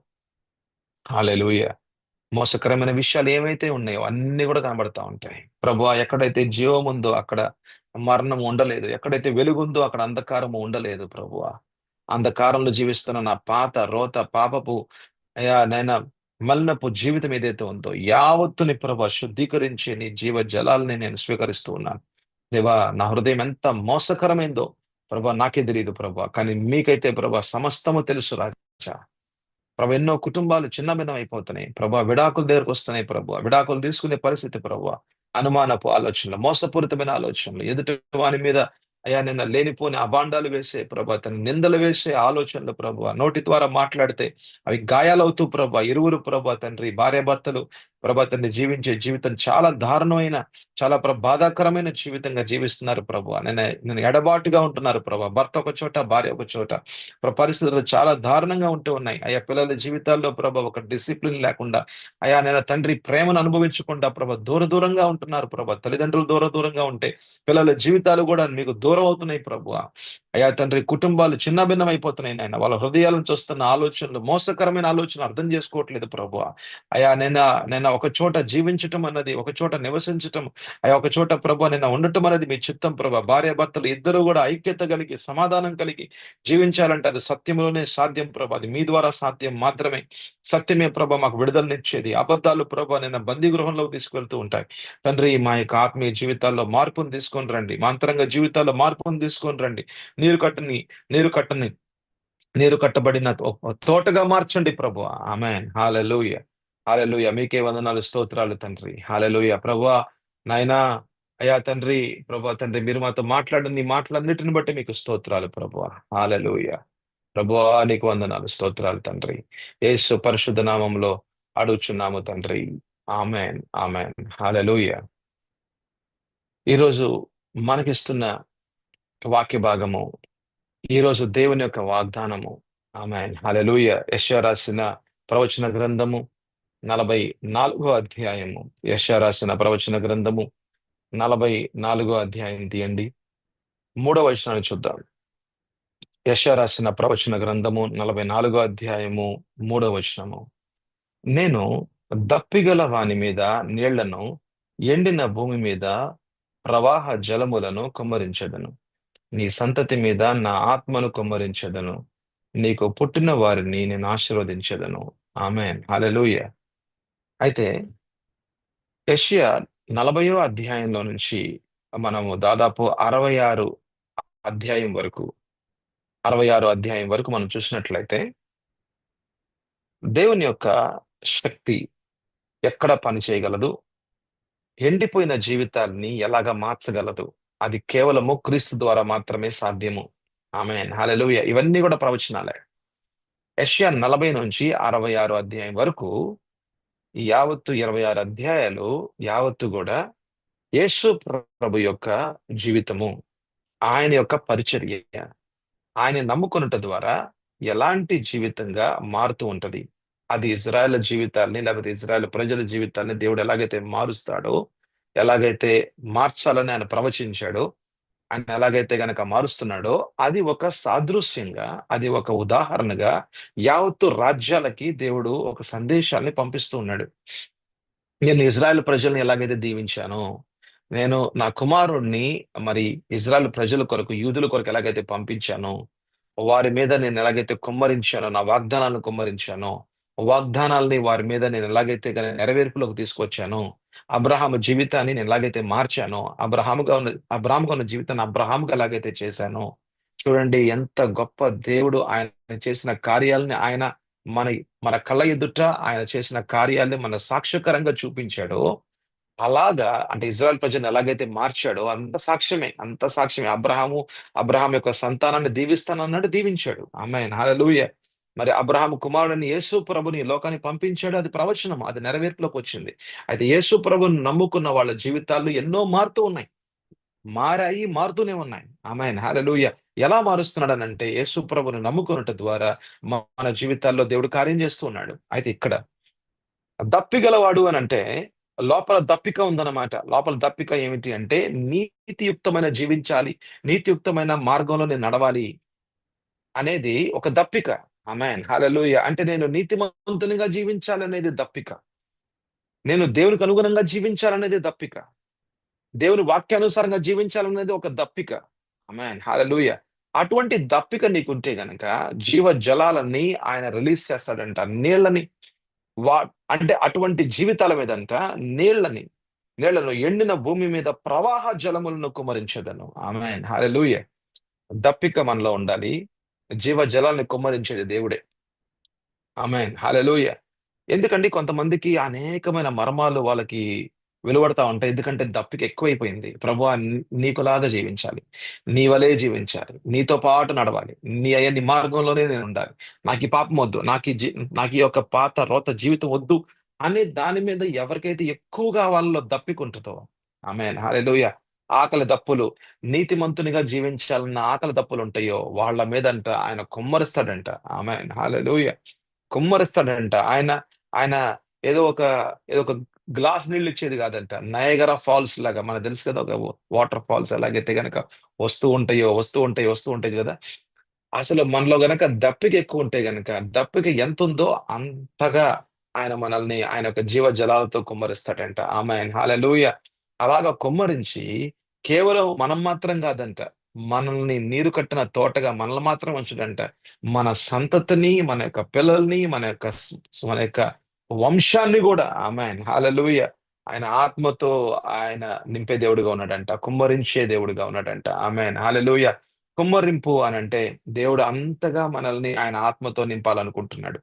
హల్లెలూయా! మోసకరమైన విషయాలు ఏవైతే ఉన్నాయో అన్నీ కూడా కనబడతా ఉంటాయి. ప్రభువా ఎక్కడైతే జీవం ఉందో అక్కడ మరణం ఉండలేదు. ఎక్కడైతే వెలుగుందో అక్కడ అంధకారము ఉండలేదు ప్రభువా. అంధకారంలో జీవిస్తున్న నా పాపపు అయ్యా నాయనా మలినపు జీవితం ఏదైతే ఉందో యావత్తుని ప్రభా శుద్ధీకరించి నీ జీవ జలాల్ని నేను స్వీకరిస్తూ ఉన్నాను. దేవా నా హృదయం ఎంత మోసకరమైందో ప్రభా నాకే తెలీదు ప్రభా. కానీ మీకైతే ప్రభా సమస్తము తెలుసు రాజా. ప్రభా ఎన్నో కుటుంబాలు చిన్నభిన్నం అయిపోతున్నాయి. ప్రభా విడాకుల దగ్గరకొస్తున్నాయి ప్రభా. విడాకులు తీసుకునే పరిస్థితి ప్రభువా. అనుమానపు ఆలోచనలు, మోసపూరితమైన ఆలోచనలు, ఎదుటి వాని మీద అయ్యా నిన్న లేనిపోని అబాండాలు వేసే ప్రభా, తన నిందలు వేసే ఆలోచనలు ప్రభువా. నోటి ద్వారా మాట్లాడితే అవి గాయాలవుతూ ప్రభా, ఇరువురు ప్రభా తండ్రి భార్యాభర్తలు ప్రభా తండ్రి జీవించే జీవితం చాలా దారుణమైన, చాలా బాధాకరమైన జీవితంగా జీవిస్తున్నారు ప్రభు. నేను ఎడబాటుగా ఉంటున్నారు ప్రభా. భర్త ఒక చోట, భార్య ఒక చోట. పరిస్థితులు చాలా దారుణంగా ఉంటూ ఉన్నాయి. అయ్యా పిల్లల జీవితాల్లో ప్రభా ఒక డిసిప్లిన్ లేకుండా, అయ్యా నేను తండ్రి ప్రేమను అనుభవించకుండా ప్రభా దూరంగా ఉంటున్నారు ప్రభా. తల్లిదండ్రులు దూరంగా ఉంటే పిల్లల జీవితాలు కూడా మీకు దూరం అవుతున్నాయి ప్రభు. అయ్యా తండ్రి కుటుంబాలు చిన్నభిన్నం అయిపోతున్నాయి నాయన. వాళ్ళ హృదయాల నుంచి వస్తున్న ఆలోచనలు మోసకరమైన ఆలోచనలు అర్థం చేసుకోవట్లేదు ప్రభు. అయ్యా నేను ఒక చోట జీవించటం అన్నది, ఒక చోట నివసించటం, అయ్యా ఒక చోట ప్రభు నేను ఉండటం అనేది మీ చిత్తం ప్రభు. భార్యాభర్తలు ఇద్దరు కూడా ఐక్యత కలిగి, సమాధానం కలిగి జీవించాలంటే అది సత్యంలోనే సాధ్యం ప్రభు. అది మీ ద్వారా సాధ్యం మాత్రమే. సత్యమే ప్రభు మాకు విడుదలనిచ్చేది. అబద్ధాలు ప్రభు నేను బందీ గృహంలోకి తీసుకెళ్తూ ఉంటాయి. తండ్రి మా యొక్క ఆత్మీయ జీవితాల్లో మార్పును తీసుకొని రండి. మా అంతరంగ జీవితాల్లో మార్పును తీసుకొని రండి. నీరు కట్టని నీరు కట్టని నీరు కట్టబడిన తోటగా మార్చండి ప్రభు. ఆమేన్. హల్లెలూయా. హల్లెలూయా. మీకే వందనాలు, స్తోత్రాలు తండ్రి. హల్లెలూయా. ప్రభువా నాయనా, అయ్యా తండ్రి, ప్రభువా తండ్రి మీరు మాతో మాట్లాడిన నీ మాటలన్నిటిని బట్టి మీకు స్తోత్రాలు ప్రభువా. హల్లెలూయా. ప్రభువా నీకు వందనాలు, స్తోత్రాలు తండ్రి. యేసు పరిశుద్ధ నామంలో అడుగుచున్నాము తండ్రి. ఆమేన్. ఆమేన్. హల్లెలూయా. ఈరోజు మనకిస్తున్న వాక్య భాగము, ఈరోజు దేవుని యొక్క వాగ్దానము. ఆమేన్. హల్లెలూయా. యెషయా రాసిన ప్రవచన గ్రంథము 44 అధ్యాయము. యెషయా రాసిన ప్రవచన గ్రంథము 44 అధ్యాయం తీయండి. 3వ వచనాన్ని చూద్దాం. యెషయా రాసిన ప్రవచన గ్రంథము 44 అధ్యాయము 3వ వచనము. నేను దప్పిగల వాని మీద నీళ్లను, ఎండిన భూమి మీద ప్రవాహ జలములను కుమ్మరించెదను. నీ సంతతి మీద నా ఆత్మను కుమ్మరించెదను. నీకు పుట్టిన వారిని నేను ఆశీర్వదించెదను. ఆమేన్. హల్లెలూయా. అయితే యెషయా 40వ అధ్యాయంలో నుంచి మనము దాదాపు 66 అధ్యాయం వరకు 66 అధ్యాయం వరకు మనం చూసినట్లయితే దేవుని యొక్క శక్తి ఎక్కడ పని చేయగలదు, ఎండిపోయిన జీవితాన్ని ఎలాగా మార్చగలదు, అది కేవలము క్రీస్తు ద్వారా మాత్రమే సాధ్యము. ఆమేన్. హల్లెలూయా. ఇవన్నీ కూడా ప్రవచనాలే. యెషయా 40 నుంచి 66 అధ్యాయం వరకు ఈ యావత్తు 26 అధ్యాయాలు యావత్తు కూడా యేసు ప్రభు యొక్క జీవితము, ఆయన యొక్క పరిచర్య, ఆయన నమ్ముకొనుట ద్వారా ఎలాంటి జీవితంగా మారుతూ ఉంటది. అది ఇజ్రాయేల్ జీవితాల్ని, లేకపోతే ఇజ్రాయేల్ ప్రజల జీవితాల్ని దేవుడు ఎలాగైతే మారుస్తాడో, ఎలాగైతే మార్చాలని ఆయన ప్రవచించాడో, ఆయన ఎలాగైతే గనక మారుస్తున్నాడో, అది ఒక సాదృశ్యంగా, అది ఒక ఉదాహరణగా యావత్తు రాజ్యాలకి దేవుడు ఒక సందేశాన్ని పంపిస్తూ ఉన్నాడు. నేను ఇజ్రాయెల్ ప్రజల్ని ఎలాగైతే దీవించానో, నేను నా కుమారుడిని మరి ఇజ్రాయెల్ ప్రజల కొరకు, యూదుల కొరకు ఎలాగైతే పంపించానో, వారి మీద నేను ఎలాగైతే కుమ్మరించానో, నా వాగ్దానాలను కుమ్మరించానో, వాగ్దానాల్ని వారి మీద నేను ఎలాగైతే నెరవేర్పులోకి తీసుకొచ్చానో, అబ్రహాము జీవితాన్ని నేను ఎలాగైతే మార్చానో, అబ్రహాముగా ఉన్న జీవితాన్ని అబ్రహాముగా ఎలాగైతే చేశానో, చూడండి ఎంత గొప్ప దేవుడు. ఆయన చేసిన కార్యాలని ఆయన మన మన కళ్ళ ఎదుట ఆయన చేసిన కార్యాల్ని మన సాక్ష్యకరంగా చూపించాడో, అలాగా అంటే ఇజ్రాయెల్ ప్రజలను ఎలాగైతే మార్చాడో అంత సాక్ష్యమే. అబ్రహాం యొక్క సంతానాన్ని దీవిస్తానన్నాడు, దీవించాడు. ఆమేన్. హల్లెలూయా. మరి అబ్రహాము కుమారుడిని యేసు ప్రభుని ఈ లోకానికి పంపించాడు, అది ప్రవచనం, అది నెరవేర్పులోకి వచ్చింది. అయితే యేసు ప్రభుని నమ్ముకున్న వాళ్ళ జీవితాలు ఎన్నో మారుతూ ఉన్నాయి, మారాయి, మారుతూనే ఉన్నాయి. ఆమేన్. హల్లెలూయా. ఎలా మారుస్తున్నాడనంటే యేసు ప్రభుని నమ్ముకొనుట ద్వారా మన జీవితాల్లో దేవుడు కార్యం చేస్తూ ఉన్నాడు. అయితే ఇక్కడ దప్పిగలవాడు అనంటే లోపల దప్పిక ఉందన్నమాట. లోపల దప్పిక ఏమిటి అంటే నీతియుక్తమైన జీవించాలి, నీతియుక్తమైన మార్గంలో నేను నడవాలి అనేది ఒక దప్పిక. ఆమేన్. హల్లెలూయా. అంటే నేను నీతిమంతునిగా జీవించాలనేది దప్పిక. నేను దేవునికి అనుగుణంగా జీవించాలనేది దప్పిక. దేవుని వాక్యానుసారంగా జీవించాలనేది ఒక దప్పిక. ఆమేన్. హల్లెలూయా. అటువంటి దప్పిక నీకుంటే గనక జీవ జలాలన్నీ ఆయన రిలీజ్ చేస్తాడంట. నీళ్ళని వా అంటే అటువంటి జీవితాల మీదంట నీళ్లను ఎండిన భూమి మీద ప్రవాహ జలములను కుమ్మరించెదను. ఆమేన్. హల్లెలూయా. దప్పిక మనలో ఉండాలి. జీవ జలాల్ని కుమ్మరించేది దేవుడే. ఆమేన్. హల్లెలూయా. ఎందుకంటే కొంతమందికి అనేకమైన మర్మాలు వాళ్ళకి వెలువడతా ఉంటాయి. ఎందుకంటే దప్పిక ఎక్కువైపోయింది. ప్రభువా నీకులాగా జీవించాలి. నీ వలే జీవించాలి. నీతో పాటు నడవాలి. నీ మార్గంలోనే నేనుండాలి. నాకీ పాపం వద్దు. నాకీ యొక్క పాత రోత జీవితం వద్దు అనే దాని మీద ఎవరికైతే ఎక్కువగా వాళ్ళలో దప్పికుంటుందో, ఆమేన్ హల్లెలూయా, ఆకలి దప్పులు, నీతిమంతునిగా జీవించాలన్న ఆకలి దప్పులు ఉంటాయో వాళ్ళ మీదంట ఆయన కుమ్మరిస్తాడంట. ఆమేన్ హల్లెలూయా, కుమ్మరిస్తాడంట. ఆయన ఆయన ఏదో ఒక ఏదో ఒక గ్లాస్ నీళ్ళు ఇచ్చేది కాదంట. నయగరా ఫాల్స్ లాగా మనకు తెలుసు కదా! ఒక వాటర్ ఫాల్స్ ఎలాగైతే గనక వస్తూ ఉంటాయి కదా! అసలు మనలో గనక దప్పిక ఎక్కువుంటే గనక, దప్పిక ఎంతుందో అంతగా ఆయన మనల్ని ఆయన యొక్క జీవజలాలతో కుమ్మరిస్తాడంట. ఆమేన్. హల్లెలూయా! అలాగా కుమ్మరించి కేవలం మనం మాత్రం గాదంట. మనల్ని నీరు కట్టిన తోటగా మనల్ని మాత్రం ఉంచడంట. మన సంతతిని, మన యొక్క పిల్లల్ని, మన యొక్క వంశాన్ని గూడా ఆమేన్. హల్లెలూయా! ఆయన ఆత్మతో ఆయన నింపే దేవుడుగా ఉన్నాడంట. కుమ్మరించే దేవుడుగా ఉన్నాడంట. ఆమేన్. హల్లెలూయా! కుమ్మరింపు అనంటే దేవుడు అంతగా మనల్ని ఆయన ఆత్మతో నింపాలనుకుంటున్నాడు.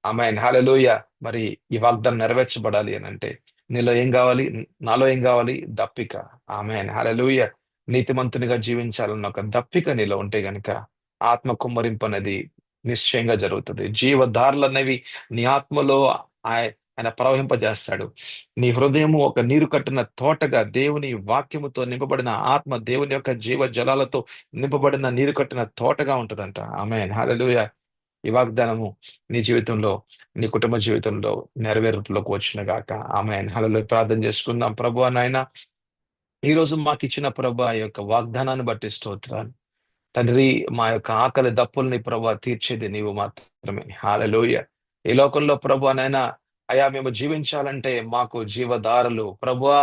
ఆమేన్. హల్లెలూయా! మరి ఈ వాగ్దానం నెరవేర్చబడాలి అనంటే నీలో ఏం గావాలి? నాలో ఏం గావాలి? దప్పిక. ఆమేన్. హల్లెలూయా! నీతిమంతునిగా జీవించాలన్న ఒక దప్పిక నీలో ఉంటే గనక ఆత్మ కుమ్మరింపు అనేది నిశ్చయంగా జరుగుతది. జీవధారలనేవి నీ ఆత్మలో ఆయన ప్రవహింపజేస్తాడు. నీ హృదయము ఒక నీరు కట్టిన తోటగా దేవుని వాక్యముతో నింపబడిన ఆత్మ దేవుని యొక్క జీవ జలాలతో నింపబడిన నీరు కట్టిన తోటగా ఉంటదంట. ఆమేన్. హల్లెలూయా! ఈ వాగ్దానము నీ జీవితంలో, నీ కుటుంబ జీవితంలో నెరవేర్పులోకి వచ్చును గాక. ఆమేన్. హల్లెలూయా! ప్రార్థన చేసుకుందాం. ప్రభువా నాయన, ఈరోజు మాకిచ్చిన ప్రభా ఈ యొక్క వాగ్దానాన్ని బట్టి స్తోత్రాలు. తండ్రి, మా యొక్క ఆకలి దప్పుల్ని ప్రభా తీర్చేది నీవు మాత్రమే. హల్లెలూయా! ఈ లోకంలో ప్రభువా నాయనా, అయా మేము జీవించాలంటే మాకు జీవధారలు ప్రభువా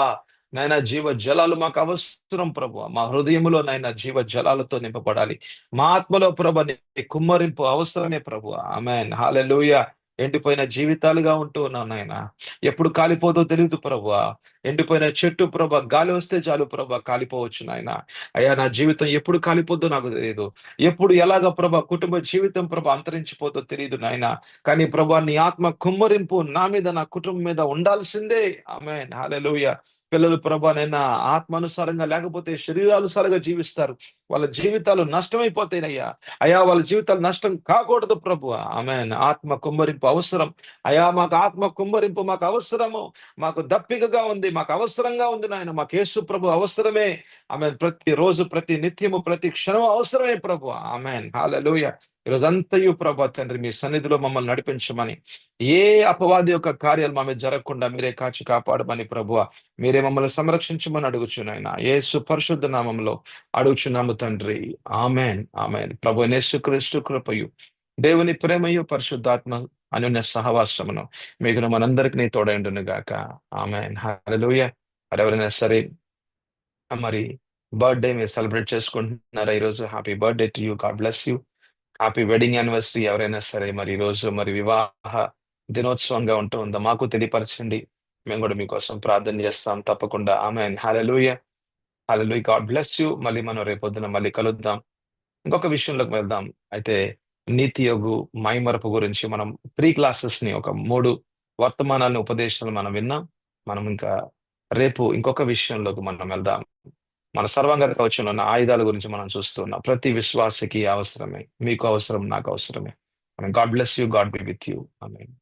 నాయనా, జీవ జలాలు మాకు అవసరం ప్రభువా. మా హృదయములో నాయనా జీవ జలాలతో నింపబడాలి. మా ఆత్మలో ప్రభా నీ కుమ్మరింపు అవసరమే ప్రభువా. ఆమేన్. హల్లెలూయా! ఎండిపోయిన జీవితాలుగా ఉంటూ ఉన్నాం నాయనా. ఎప్పుడు కాలిపోదో తెలీదు ప్రభువా. ఎండిపోయిన చెట్టు ప్రభా గాలి వస్తే చాలు ప్రభా కాలిపోవచ్చు నాయనా. అయ్యా నా జీవితం ఎప్పుడు కాలిపోద్దో నాకు తెలీదు. ఎప్పుడు ఎలాగ ప్రభా కుటుంబ జీవితం ప్రభా అంతరించిపోద్దో తెలీదు నాయనా. కానీ ప్రభా నీ ఆత్మ కుమ్మరింపు నా మీద, నా కుటుంబం మీద ఉండాల్సిందే. ఆమేన్. హల్లెలూయా! పిల్లలు ప్రభా నైనా ఆత్మానుసారంగా లేకపోతే శరీరానుసారంగా జీవిస్తారు. వాళ్ళ జీవితాలు నష్టమైపోతాయినయ్యా. అయ్యా వాళ్ళ జీవితాలు నష్టం కాకూడదు ప్రభువా. ఆమేన్. ఆత్మ కుమ్మరింపు అవసరం. అయ్యా మాకు ఆత్మ కుమ్మరింపు మాకు అవసరము. మాకు దప్పికగా ఉంది. మాకు అవసరంగా ఉంది నాయన. మాకు యేసు ప్రభు అవసరమే. ఆమేన్. ప్రతిరోజు, ప్రతి నిత్యము, ప్రతి క్షణం అవసరమే ప్రభువా. ఆమేన్. హల్లెలూయా! ఈరోజంతయు ప్రభా తండ్రి మీ సన్నిధిలో మమ్మల్ని నడిపించమని, ఏ అపవాది యొక్క కార్యాలు మా మీద జరగకుండా మీరే కాచి కాపాడమని ప్రభువా, మీరే మమ్మల్ని సంరక్షించమని అడుగుచున్నాయన. యేసు పరిశుద్ధ నామములో అడుగుచున్నాము తండ్రి. ఆమేన్. ఆమేన్. ప్రభువైన యేసుక్రీస్తు కృపయు, దేవుని ప్రేమయు, పరిశుద్ధాత్మ అన్యోన్య సహవాసమును మిగులు మనందరికి తోడైండును గాక. ఆమేన్. హల్లెలూయా! మరెవరైనా సరే మరి బర్త్‌డే మీరు సెలబ్రేట్ చేసుకుంటున్నారా ఈరోజు? Happy birthday to you. God bless you. Happy wedding anniversary ఎవరైనా సరే మరి ఈరోజు మరి వివాహ దినోత్సవంగా ఉంటుందా మాకు తెలియపరచండి. మేము గూడా మీకోసం ప్రార్థన చేస్తాం తప్పకుండా. Amen. Hallelujah! Hallelujah! God bless you. మళ్ళీ మనం రేపొద్దున మళ్ళీ కలుద్దాం. ఇంకొక విషయంలోకి వెళ్దాం. అయితే నీతి యొగు, మైమరుపు గురించి మనం క్లాసెస్‌ని ఒక 3 వర్తమానాలను, ఉపదేశాలు మనం విన్నాం. మనం ఇంకా రేపు ఇంకొక విషయంలోకి మనం వెళ్దాం. మన సర్వాంగ కవచంలో ఉన్న ఆయుధాల గురించి మనం చూస్తున్నాం. ప్రతి విశ్వాసికి అవసరమే. మీకు అవసరం, నాకు అవసరమే. God bless you. God be with you. Amen.